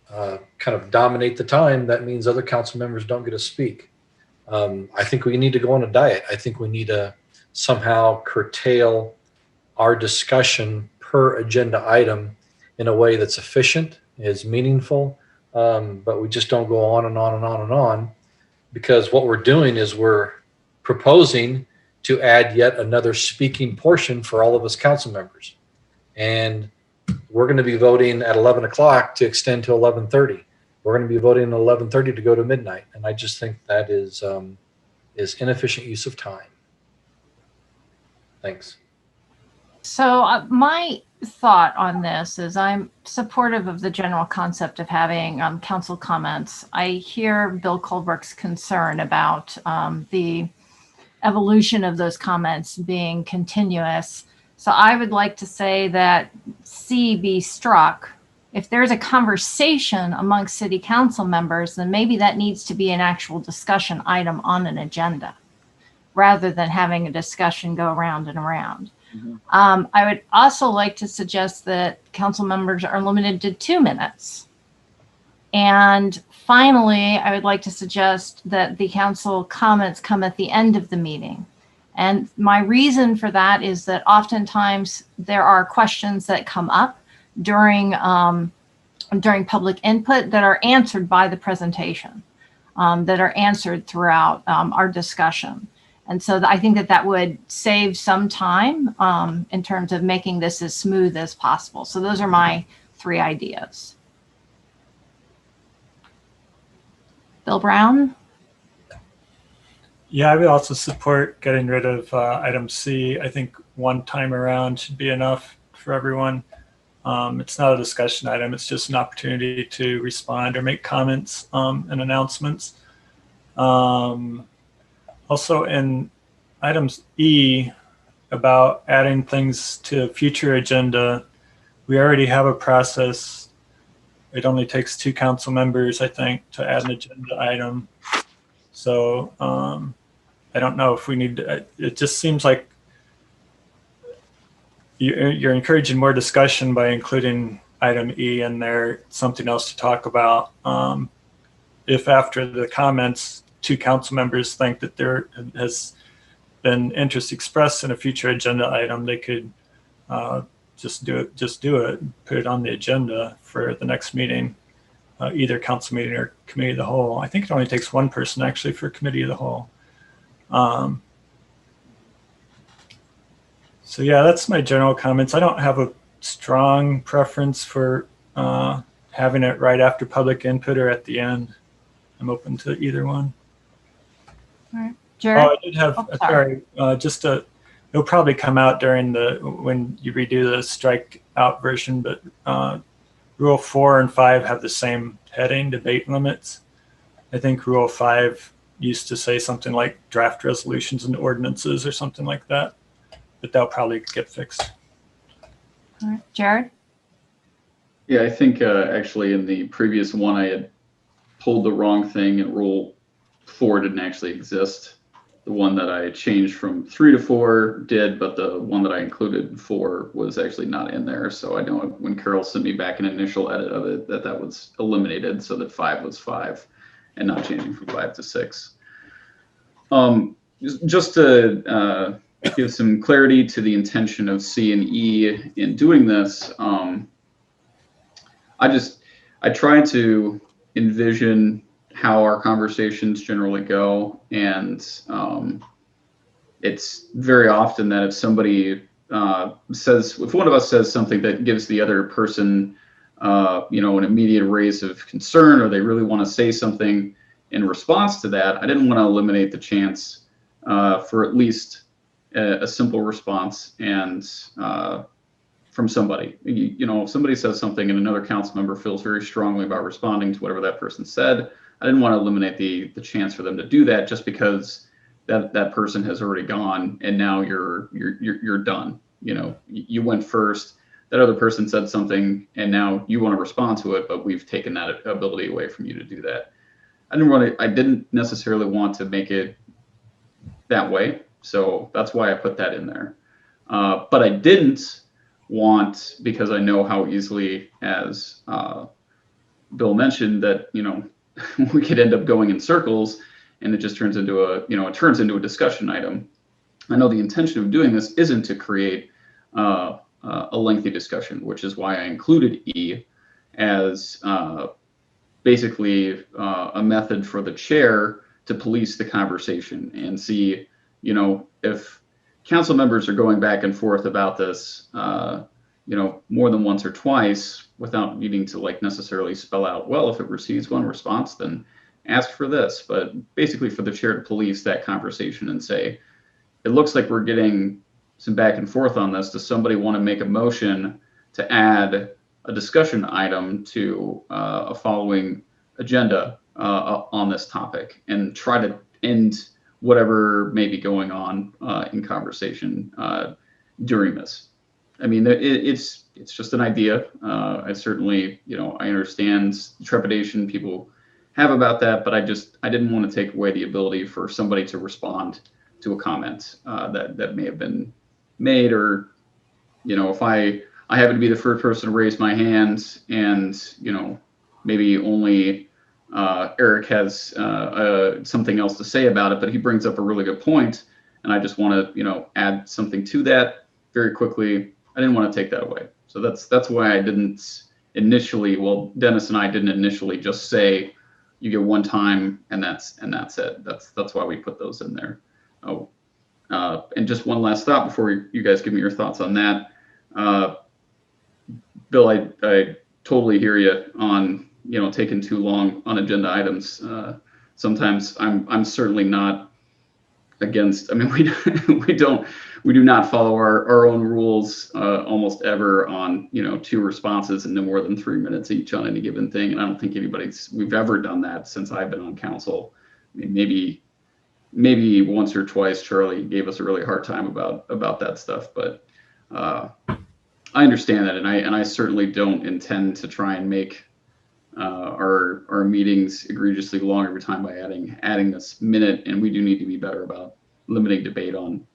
kind of dominate the time, that means other council members don't get to speak. I think we need to go on a diet. I think we need to somehow curtail our discussion per agenda item in a way that's efficient, is meaningful, but we just don't go on and on and on and on, because what we're doing is we're proposing to add yet another speaking portion for all of us council members. And we're going to be voting at 11 o'clock to extend to 11:30. We're going to be voting at 11:30 to go to midnight. And I just think that is inefficient use of time. Thanks. So my thought on this is I'm supportive of the general concept of having council comments. I hear Bill Colbrook's concern about the evolution of those comments being continuous. So I would like to say that C be struck. If there's a conversation amongst city council members, then maybe that needs to be an actual discussion item on an agenda, rather than having a discussion go around and around. I would also like to suggest that council members are limited to 2 minutes. And finally, I would like to suggest that the council comments come at the end of the meeting. And my reason for that is that oftentimes there are questions that come up during public input that are answered by the presentation, that are answered throughout our discussion. And so I think that would save some time in terms of making this as smooth as possible. So those are my 3 ideas. Bill Brown? Yeah, I would also support getting rid of item C. I think one time around should be enough for everyone. It's not a discussion item. It's just an opportunity to respond or make comments and announcements. Also in items E about adding things to future agenda, we already have a process. It only takes 2 council members, I think, to add an agenda item. So I don't know if we need to, it just seems like you're encouraging more discussion by including item E in there, something else to talk about. If after the comments, 2 council members think that there has been interest expressed in a future agenda item, they could just do it, put it on the agenda for the next meeting, either council meeting or committee of the whole. I think it only takes 1 person actually for committee of the whole. So yeah, that's my general comments. I don't have a strong preference for having it right after public input or at the end. I'm open to either one. All right. Jared? Oh, I did have, sorry, it'll probably come out during when you redo the strike out version, but Rule 4 and 5 have the same heading, debate limits. I think Rule 5 used to say something like draft resolutions and ordinances or something like that, but that'll probably get fixed. All right. Jared? Yeah, I think actually in the previous one, I had pulled the wrong thing and Rule 4 didn't actually exist. The one that I changed from 3 to 4 did, but the one that I included 4 was actually not in there. So I know when Carol sent me back an initial edit of it, that was eliminated so that 5 was 5 and not changing from 5 to 6. Just to give some clarity to the intention of C and E in doing this. I try to envision how our conversations generally go, and it's very often that if somebody if one of us says something that gives the other person, an immediate raise of concern, or they really want to say something in response to that, I didn't want to eliminate the chance for at least a simple response and from somebody. If somebody says something and another council member feels very strongly about responding to whatever that person said, I didn't want to eliminate the chance for them to do that just because that person has already gone and now you're done. You went first, that other person said something and now you want to respond to it, but we've taken that ability away from you to do that. I didn't necessarily want to make it that way, so that's why I put that in there. But I didn't want, because I know how easily, as Bill mentioned, that we could end up going in circles, and it just turns into a discussion item. I know the intention of doing this isn't to create a lengthy discussion, which is why I included E as basically a method for the chair to police the conversation and see, if council members are going back and forth about this, more than once or twice without needing to necessarily spell out, well, if it receives one response, then ask for this. But basically for the chair to police that conversation and say, it looks like we're getting some back and forth on this. Does somebody want to make a motion to add a discussion item to a following agenda on this topic, and try to end whatever may be going on in conversation during this? I mean, it's just an idea. I certainly, I understand the trepidation people have about that, but I didn't want to take away the ability for somebody to respond to a comment that may have been made, or if I happen to be the first person to raise my hand, and maybe only Eric has something else to say about it, but he brings up a really good point, and I just want to add something to that very quickly. I didn't want to take that away, so that's why I didn't initially. Well, Dennis and I didn't initially just say you get one time and that's it. That's why we put those in there. Oh, and just one last thought before you guys give me your thoughts on that. Bill, I totally hear you on taking too long on agenda items. Sometimes I'm certainly not against. I mean, we do not follow our own rules almost ever on 2 responses and no more than 3 minutes each on any given thing. And I don't think we've ever done that since I've been on council. I mean, maybe once or twice Charlie gave us a really hard time about that stuff, but I understand that, and I certainly don't intend to try and make our meetings egregiously long every time by adding this minute, and we do need to be better about limiting debate on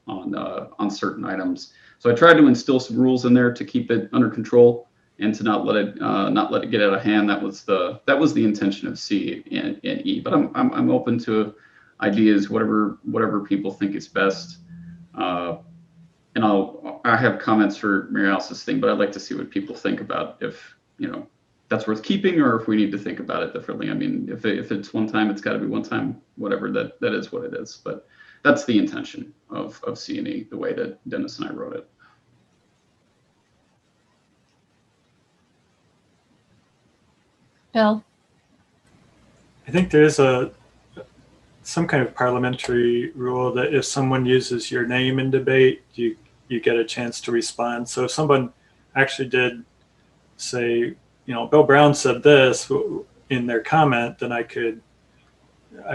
certain items. So I tried to instill some rules in there to keep it under control and to not let it get out of hand. That was the intention of C and E. But I'm open to ideas, whatever people think is best. And I have comments for Mary Alice's thing, but I'd like to see what people think about if that's worth keeping, or if we need to think about it differently. I mean, if it's one time, it's got to be one time. Whatever, that is what it is. But that's the intention of C&E, the way that Dennis and I wrote it. Bill? I think there is some kind of parliamentary rule that if someone uses your name in debate, you get a chance to respond. So if someone actually did say, Bill Brown said this in their comment, then I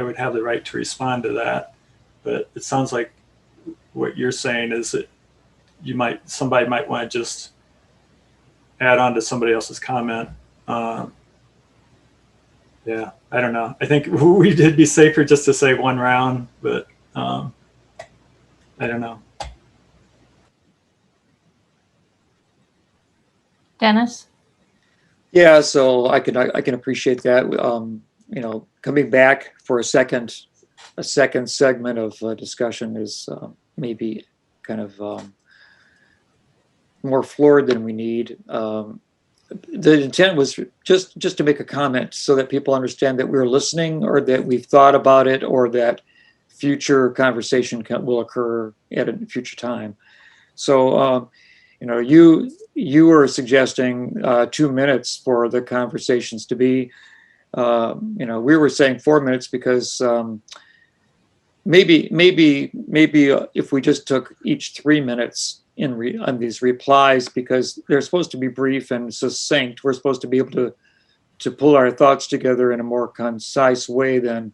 would have the right to respond to that. But it sounds like what you're saying is that somebody might want to just add on to somebody else's comment. Yeah, I don't know. I think it'd be safer just to say one round, but I don't know. Dennis? Yeah, so I can appreciate that. Coming back for a second segment of discussion is maybe kind of more floored than we need. The intent was just to make a comment so that people understand that we're listening, or that we've thought about it, or that future conversation will occur at a future time. So, you were suggesting 2 minutes for the conversations to be. We were saying 4 minutes because maybe if we just took each 3 minutes on these replies, because they're supposed to be brief and succinct. We're supposed to be able to pull our thoughts together in a more concise way than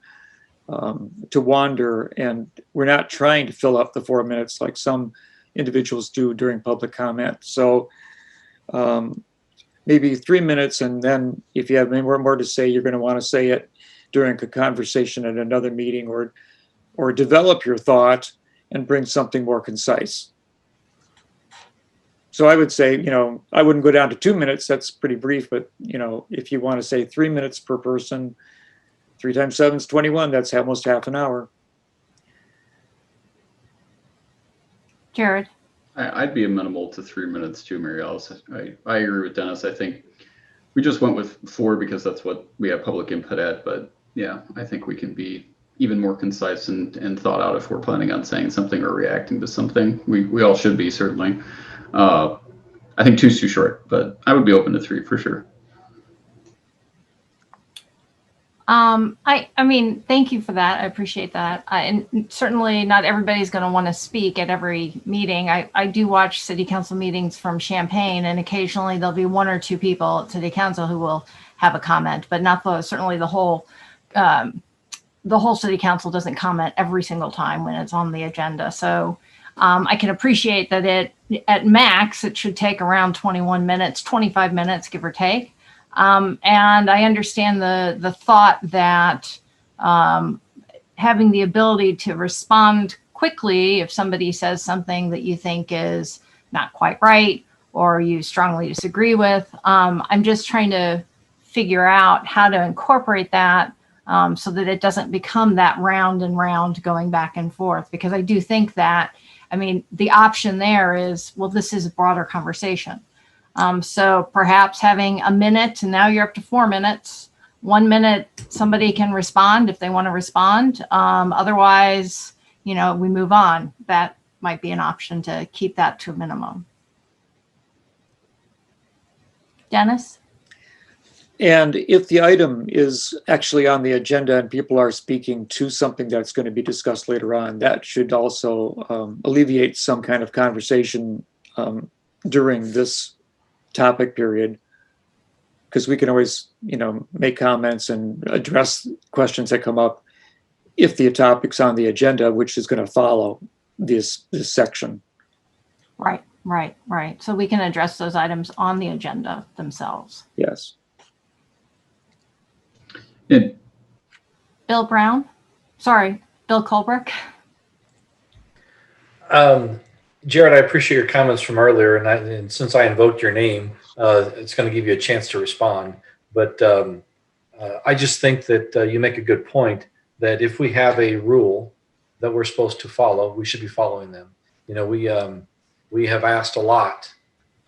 to wander. And we're not trying to fill up the 4 minutes like some individuals do during public comment. So maybe 3 minutes, and then if you have any more to say, you're going to want to say it during a conversation at another meeting, or develop your thought and bring something more concise. So I would say, I wouldn't go down to 2 minutes. That's pretty brief. But, if you want to say 3 minutes per person, 3 times 7 is 21. That's almost half an hour. Jared? I'd be amenable to 3 minutes too, Mary Alice. I agree with Dennis. I think we just went with 4 because that's what we have public input at. But yeah, I think we can be even more concise and thought out if we're planning on saying something or reacting to something. We all should be, certainly. I think 2 is too short, but I would be open to 3 for sure. I mean, thank you for that. I appreciate that. And certainly not everybody's going to want to speak at every meeting. I do watch city council meetings from Champaign, and occasionally there'll be 1 or 2 people at city council who will have a comment, but not certainly the whole city council doesn't comment every single time when it's on the agenda. So I can appreciate that at max, it should take around 21 minutes, 25 minutes, give or take. And I understand the thought that having the ability to respond quickly if somebody says something that you think is not quite right or you strongly disagree with. I'm just trying to figure out how to incorporate that so that it doesn't become that round and round going back and forth, because I do think that, the option there is, well, this is a broader conversation. So perhaps having a minute, and now you're up to 4 minutes. 1 minute, somebody can respond if they want to respond. Otherwise, we move on. That might be an option to keep that to a minimum. Dennis? And if the item is actually on the agenda and people are speaking to something that's going to be discussed later on, that should also alleviate some kind of conversation during this topic period, because we can always, make comments and address questions that come up if the topic's on the agenda, which is going to follow this section. Right. So we can address those items on the agenda themselves. Yes. Bill Brown? Sorry, Bill Colbrook. Jared, I appreciate your comments from earlier, and since I invoked your name, it's going to give you a chance to respond. But I just think that you make a good point that if we have a rule that we're supposed to follow, we should be following them. We have asked a lot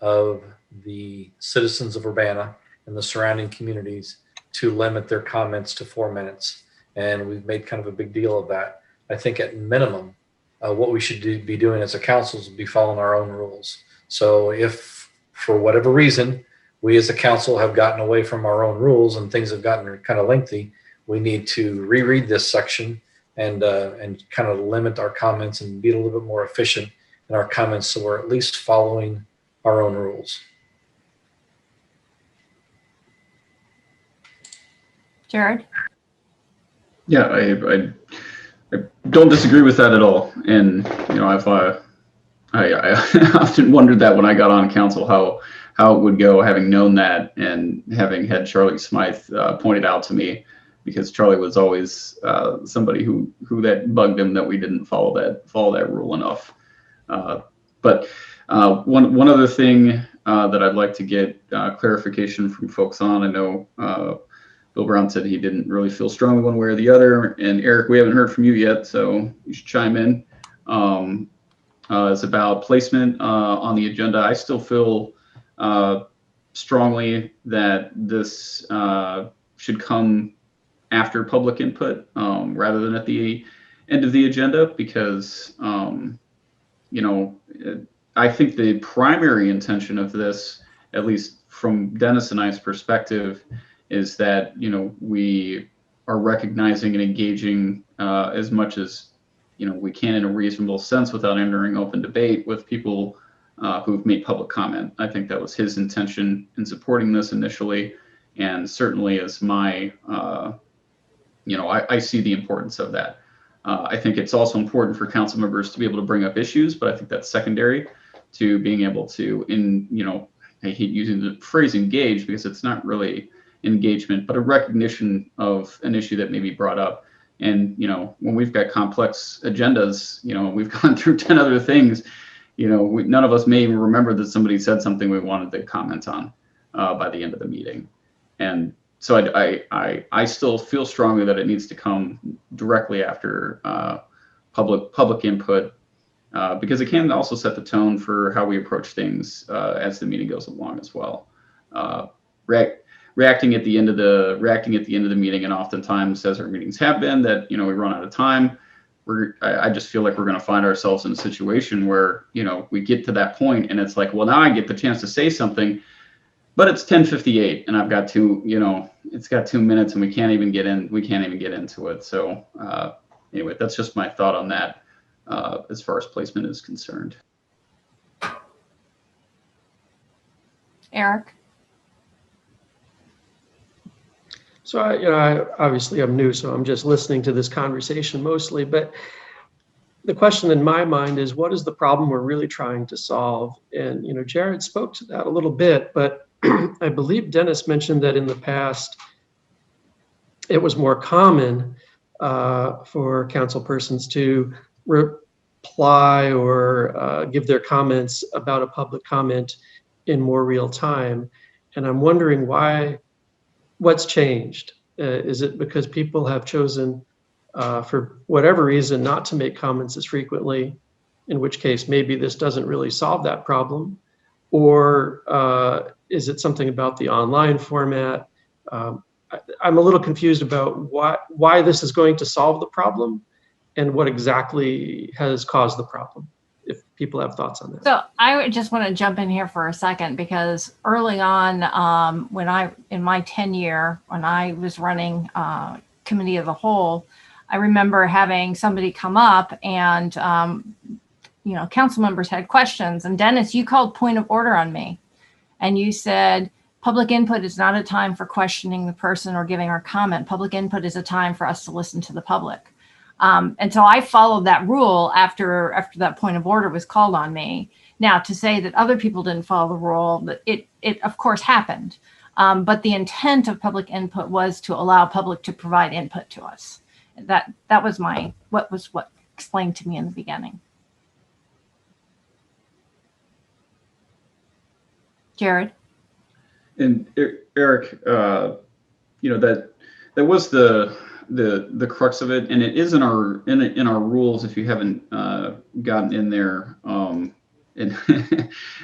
of the citizens of Urbana and the surrounding communities to limit their comments to 4 minutes, and we've made kind of a big deal of that. I think at minimum, what we should be doing as a council is be following our own rules. So if for whatever reason we as a council have gotten away from our own rules and things have gotten kind of lengthy, we need to reread this section and kind of limit our comments and be a little bit more efficient in our comments, so we're at least following our own rules. Jared? Yeah, I don't disagree with that at all. And I often wondered that when I got on council, how it would go, having known that and having had Charlie Smythe pointed out to me, because Charlie was always somebody who that bugged him that we didn't follow that rule enough. But one other thing that I'd like to get clarification from folks on. I know Bill Brown said he didn't really feel strongly one way or the other. And Eric, we haven't heard from you yet, so you should chime in. is about placement on the agenda. I still feel strongly that this should come after public input rather than at the end of the agenda, because I think the primary intention of this, at least from Dennis and I's perspective, is that we are recognizing and engaging as much as we can in a reasonable sense without entering open debate with people who've made public comment. I think that was his intention in supporting this initially, and certainly as my I see the importance of that. I think it's also important for council members to be able to bring up issues, but I think that's secondary to being able to, I hate using the phrase engage because it's not really engagement, but a recognition of an issue that may be brought up. And, when we've got complex agendas, we've gone through 10 other things, none of us may even remember that somebody said something we wanted to comment on by the end of the meeting. And so I still feel strongly that it needs to come directly after public input, because it can also set the tone for how we approach things as the meeting goes along as well. Reacting at the end of the meeting, and oftentimes, as our meetings have been, that we run out of time. I just feel like we're going to find ourselves in a situation where we get to that point, and it's like, well, now I get the chance to say something, but it's 10:58, and I've got it's got 2 minutes, and we can't even get into it. So anyway, that's just my thought on that as far as placement is concerned. Eric? So I obviously I'm new, so I'm just listening to this conversation mostly, but the question in my mind is, what is the problem we're really trying to solve? And, Jared spoke to that a little bit, but I believe Dennis mentioned that in the past, it was more common for council persons to reply or give their comments about a public comment in more real time. And I'm wondering what's changed? Is it because people have chosen, for whatever reason, not to make comments as frequently, in which case maybe this doesn't really solve that problem? Or is it something about the online format? I'm a little confused about why this is going to solve the problem and what exactly has caused the problem, if people have thoughts on that. So I just want to jump in here for a second, because early on, in my tenure, when I was running committee of the whole, I remember having somebody come up and, council members had questions, and Dennis, you called point of order on me, and you said, public input is not a time for questioning the person or giving our comment. Public input is a time for us to listen to the public. And so I followed that rule after that point of order was called on me. Now, to say that other people didn't follow the rule, it of course happened. But the intent of public input was to allow public to provide input to us. That was what explained to me in the beginning. Jared? And Eric, that was the crux of it, and it is in our rules. If you haven't gotten in there and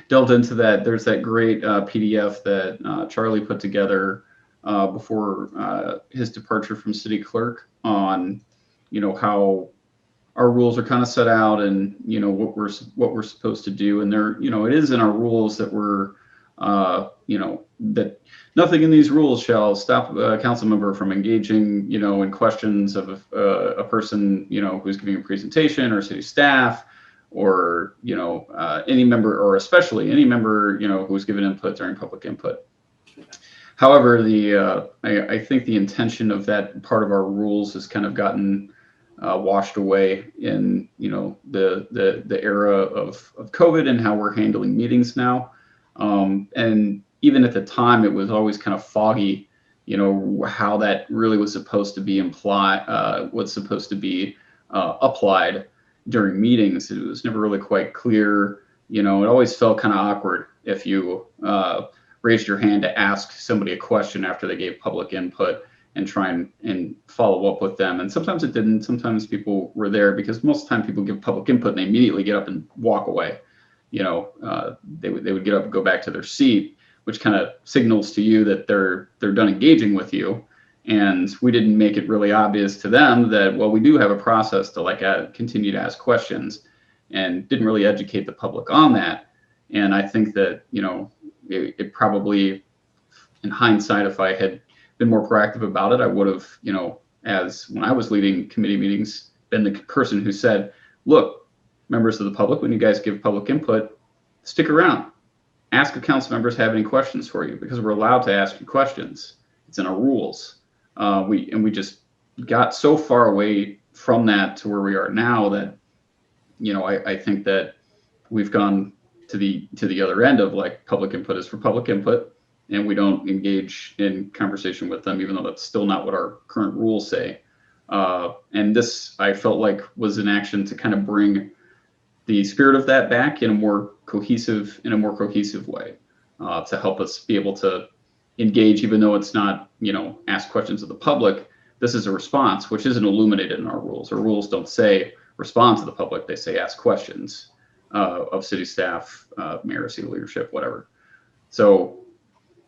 delved into that, there's that great PDF that Charlie put together before his departure from city clerk on how our rules are kind of set out, and what we're supposed to do. And there, it is in our rules that we're that nothing in these rules shall stop a council member from engaging, in questions of a person, who's giving a presentation, or city staff, or, any member, or especially any member, who's given input during public input. However, I think the intention of that part of our rules has kind of gotten washed away in, the era of COVID and how we're handling meetings now. And even at the time, it was always kind of foggy, how that really was supposed to be applied during meetings. It was never really quite clear. It always felt kind of awkward if you raised your hand to ask somebody a question after they gave public input, and try and follow up with them. And sometimes it didn't. Sometimes people were there because most of the time people give public input and they immediately get up and walk away. You know, they would get up and go back to their seat, which kind of signals to you that they're done engaging with you. And we didn't make it really obvious to them that, well, we do have a process to like continue to ask questions, and didn't really educate the public on that. And I think that, you know, it probably, in hindsight, if I had been more proactive about it, I would have, you know, as when I was leading committee meetings, been the person who said, look, members of the public, when you guys give public input, stick around. Ask if council members have any questions for you, because we're allowed to ask you questions. It's in our rules. We just got so far away from that to where we are now that, you know, I think that we've gone to the other end of like public input is for public input, and we don't engage in conversation with them, even though that's still not what our current rules say. And this, I felt like, was an action to kind of bring the spirit of that back in a more cohesive way, to help us be able to engage, even though it's not, you know, ask questions of the public. This is a response, which isn't illuminated in our rules. Our rules don't say respond to the public. They say ask questions of city staff, mayor, city leadership, whatever. So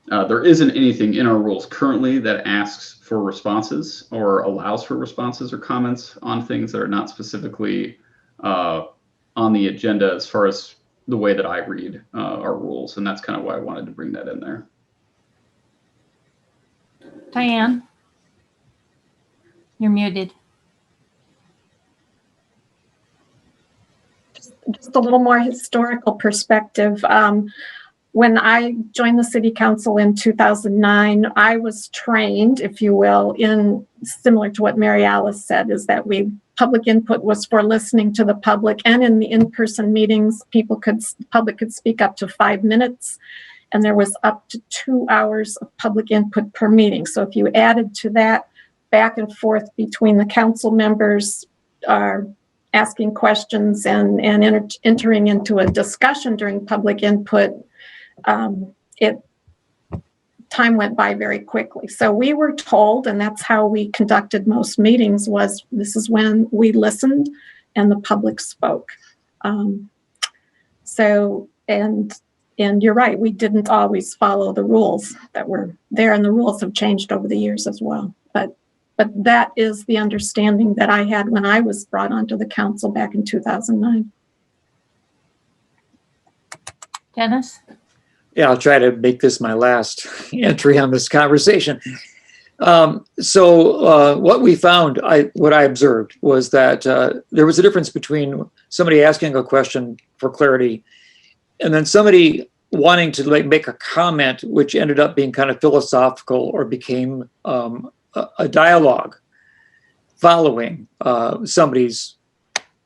there isn't anything in our rules currently that asks for responses or allows for responses or comments on things that are not specifically on the agenda, as far as the way that I read our rules. And that's kind of why I wanted to bring that in there. Diane, you're muted. Just a little more historical perspective. When I joined the city council in 2009, I was trained, if you will, in similar to what Mary Alice said, is that public input was for listening to the public, and in the in-person meetings, public could speak up to 5 minutes, and there was up to 2 hours of public input per meeting. So if you added to that back and forth between the council members asking questions and entering into a discussion during public input, time went by very quickly. So we were told, and that's how we conducted most meetings, was this is when we listened and the public spoke. And you're right, we didn't always follow the rules that were there, and the rules have changed over the years as well. But that is the understanding that I had when I was brought onto the council back in 2009. Dennis? Yeah, I'll try to make this my last entry on this conversation. So what we found, what I observed, was that there was a difference between somebody asking a question for clarity and then somebody wanting to make a comment, which ended up being kind of philosophical or became a dialogue following somebody's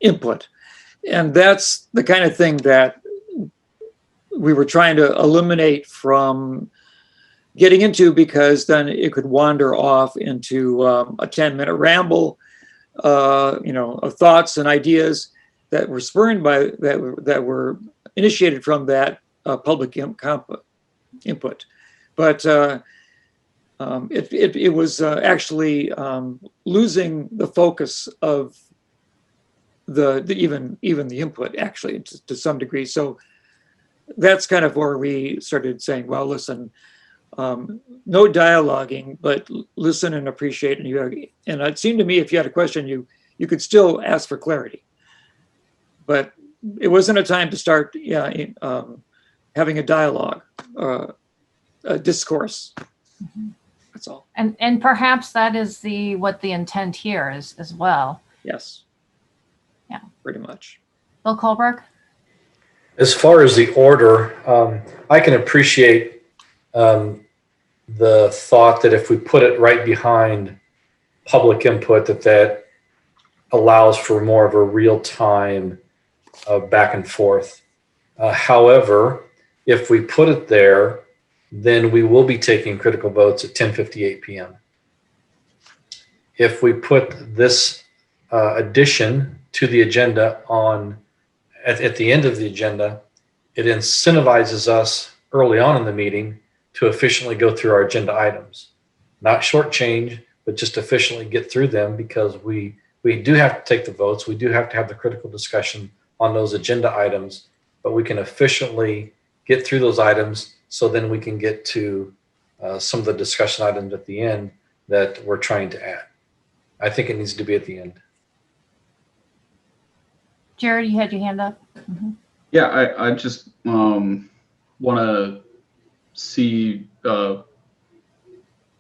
input. And that's the kind of thing that we were trying to eliminate from getting into, because then it could wander off into a 10-minute ramble, of thoughts and ideas that were spurned by that were initiated from that public input. But it was actually losing the focus of even the input, actually, to some degree. So that's kind of where we started saying, well, listen, no dialoguing, but listen and appreciate. And it seemed to me, if you had a question, you could still ask for clarity. But it wasn't a time to start having a dialogue, a discourse. Mm-hmm. That's all. And perhaps that is what the intent here is as well. Yes. Yeah. Pretty much. Bill Colbrook? As far as the order, I can appreciate the thought that if we put it right behind public input, that allows for more of a real-time back and forth. However, if we put it there, then we will be taking critical votes at 10:58 p.m. If we put this addition to the agenda at the end of the agenda, it incentivizes us early on in the meeting to efficiently go through our agenda items, not shortchange, but just efficiently get through them, because we do have to take the votes. We do have to have the critical discussion on those agenda items, but we can efficiently get through those items so then we can get to some of the discussion items at the end that we're trying to add. I think it needs to be at the end. Jared, you had your hand up. Yeah, I just want to see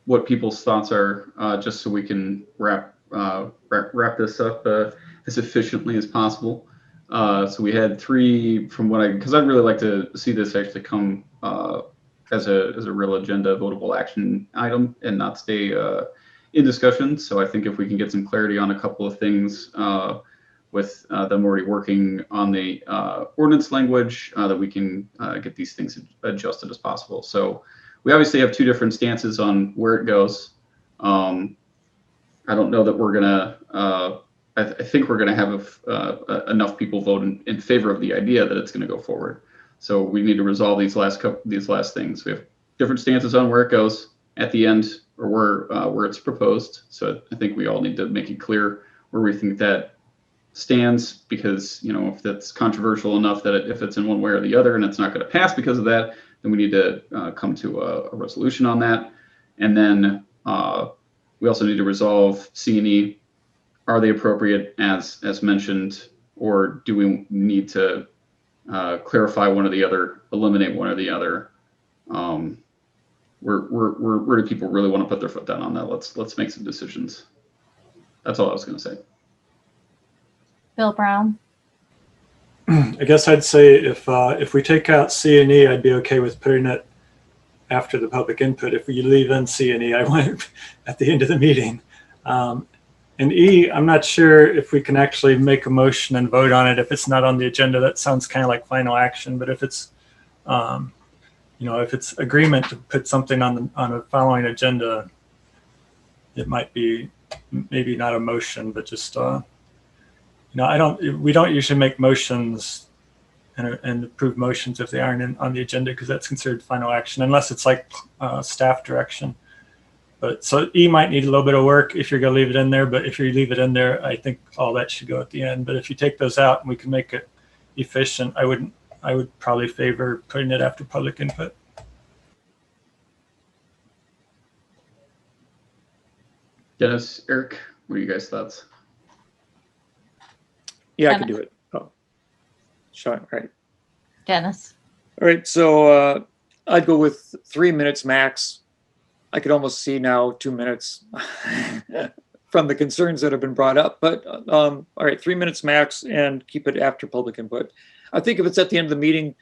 what people's thoughts are, just so we can wrap this up as efficiently as possible. So we had 3 from what because I'd really like to see this actually come as a real agenda votable action item and not stay in discussion. So I think if we can get some clarity on a couple of things with them already working on the ordinance language, that we can get these things adjusted as possible. So we obviously have 2 different stances on where it goes. I don't know that we're gonna. I think we're gonna have enough people vote in favor of the idea that it's gonna go forward. So we need to resolve these last things. We have different stances on where it goes at the end, or where it's proposed. So I think we all need to make it clear where we think that stands, because if that's controversial enough that if it's in one way or the other and it's not going to pass because of that, then we need to come to a resolution on that. And then we also need to resolve C&E. Are they appropriate as mentioned, or do we need to clarify one or the other, eliminate one or the other? Where do people really want to put their foot down on that? Let's make some decisions. That's all I was going to say. Bill Brown. I guess I'd say if we take out C and E, I'd be okay with putting it after the public input. If we leave in C and E, I want it at the end of the meeting. And E, I'm not sure if we can actually make a motion and vote on it if it's not on the agenda. That sounds kind of like final action. But if it's, if it's agreement to put something on a following agenda, it might be maybe not a motion, but just. We don't usually make motions and approve motions if they aren't on the agenda, because that's considered final action, unless it's like staff direction. But so E might need a little bit of work if you're going to leave it in there. But if you leave it in there, I think all that should go at the end. But if you take those out and we can make it efficient, I would probably favor putting it after public input. Dennis, Eric, what are you guys' thoughts? Yeah, I can do it. Oh, Sean, right. Dennis. All right, so I'd go with 3 minutes max. I could almost see now 2 minutes from the concerns that have been brought up. But all right, 3 minutes max, and keep it after public input. I think if it's at the end of the meeting,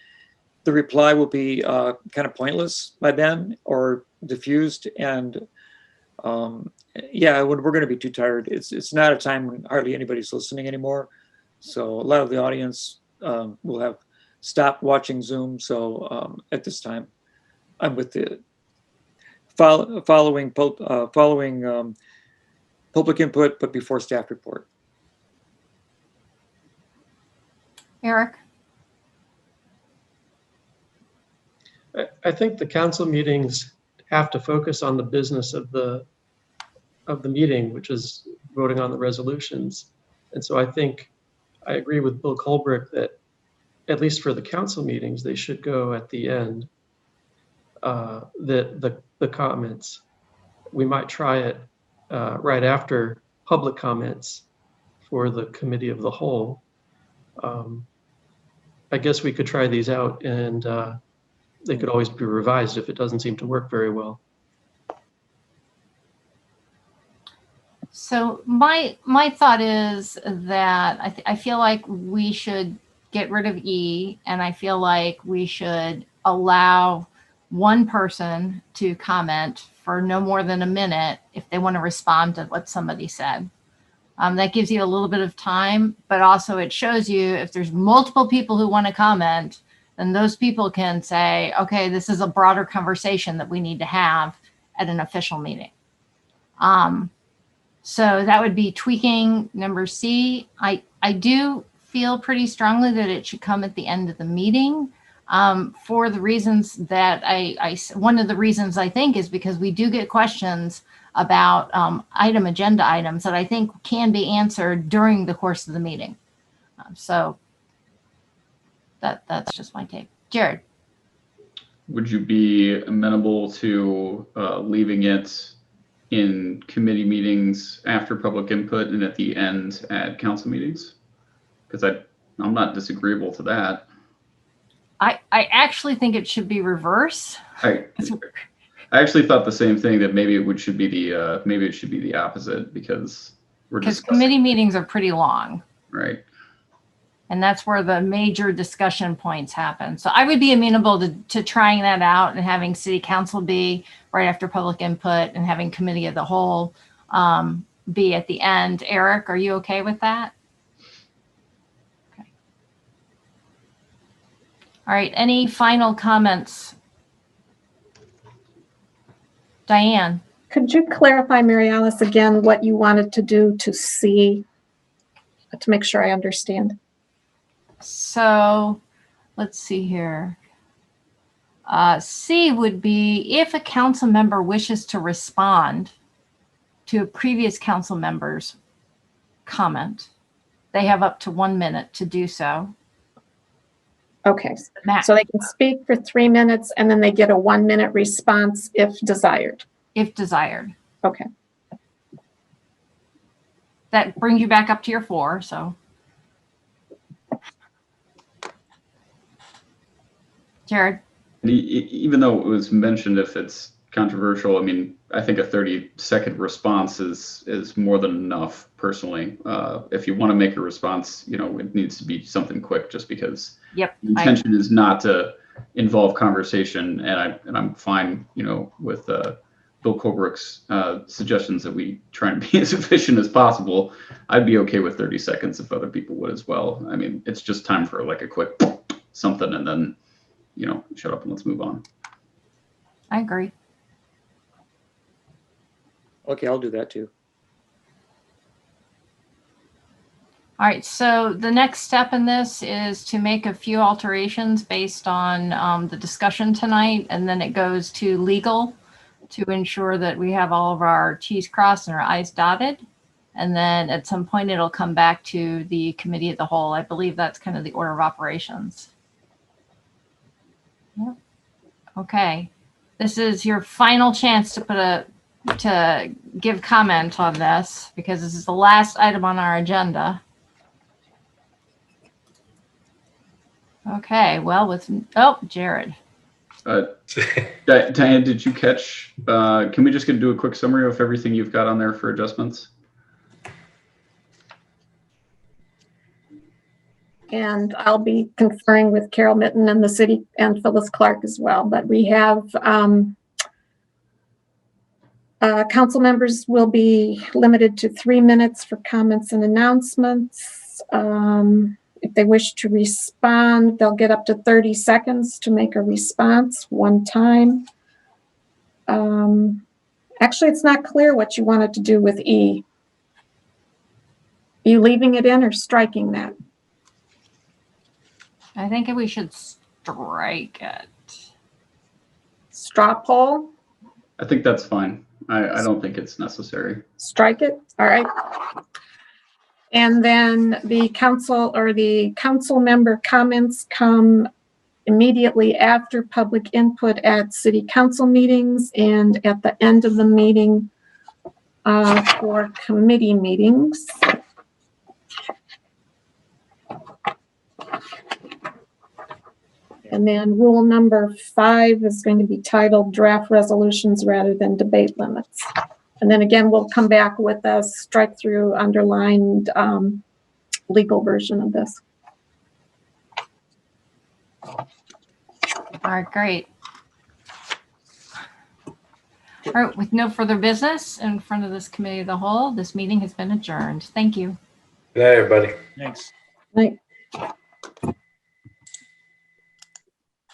the reply will be kind of pointless by then, or diffused. And yeah, we're going to be too tired. It's not a time when hardly anybody's listening anymore. So a lot of the audience will have stopped watching Zoom. So at this time, I'm with the following public input, but before staff report. Eric. I think the council meetings have to focus on the business of the meeting, which is voting on the resolutions. And so I think I agree with Bill Colbrick that at least for the council meetings, they should go at the end. The comments, we might try it right after public comments for the committee of the whole. I guess we could try these out, and they could always be revised if it doesn't seem to work very well. So my thought is that I feel like we should get rid of E, and I feel like we should allow one person to comment for no more than a minute if they want to respond to what somebody said. That gives you a little bit of time, but also it shows you if there's multiple people who want to comment, then those people can say, okay, this is a broader conversation that we need to have at an official meeting. So that would be tweaking number C. I do feel pretty strongly that it should come at the end of the meeting. for the reasons that one of the reasons I think is because we do get questions about agenda items that I think can be answered during the course of the meeting. So that's just my take. Jared. Would you be amenable to leaving it in committee meetings after public input and at the end at council meetings? Because I'm not disagreeable to that. I actually think it should be reverse. I actually thought the same thing, that maybe it should be the opposite, because committee meetings are pretty long. Right. And that's where the major discussion points happen. So I would be amenable to trying that out and having city council be right after public input and having committee of the whole be at the end. Eric, are you okay with that? Okay. All right, any final comments? Diane. Could you clarify, Mary Alice, again, what you wanted to do to C, to make sure I understand? So let's see here. C would be if a council member wishes to respond to a previous council member's comment, they have up to 1 minute to do so. Okay, so they can speak for 3 minutes and then they get a 1 minute response if desired. If desired. Okay. That brings you back up to your 4, so. Jared? Even though it was mentioned, if it's controversial, I mean, I think a 30-second response is more than enough, personally. If you want to make a response, it needs to be something quick, just because the intention is not to involve conversation. And I'm fine, with Bill Colebrook's suggestions that we try and be as efficient as possible. I'd be okay with 30 seconds if other people would as well. I mean, it's just time for like a quick something, and then shut up and let's move on. I agree. Okay, I'll do that too. All right, so the next step in this is to make a few alterations based on the discussion tonight, and then it goes to legal to ensure that we have all of our T's crossed and our I's dotted. And then at some point it'll come back to the committee of the whole. I believe that's kind of the order of operations. Yeah. Okay, this is your final chance to give comment on this, because this is the last item on our agenda. Okay, well, Jared. Diane, did you catch? Can we just do a quick summary of everything you've got on there for adjustments? And I'll be conferring with Carol Mitten and the city and Phyllis Clark as well. But we have council members will be limited to 3 minutes for comments and announcements. If they wish to respond, they'll get up to 30 seconds to make a response one time. Actually, it's not clear what you wanted to do with E. Are you leaving it in or striking that? I think we should strike it. Straw poll? I think that's fine. I don't think it's necessary. Strike it? All right. And then the council member comments come immediately after public input at city council meetings and at the end of the meeting for committee meetings. And then rule number 5 is going to be titled draft resolutions rather than debate limits. And then again, we'll come back with a strike through underlined legal version of this. All right, great. All right, with no further business in front of this committee of the whole, this meeting has been adjourned. Thank you. Good night, everybody. Thanks. Right.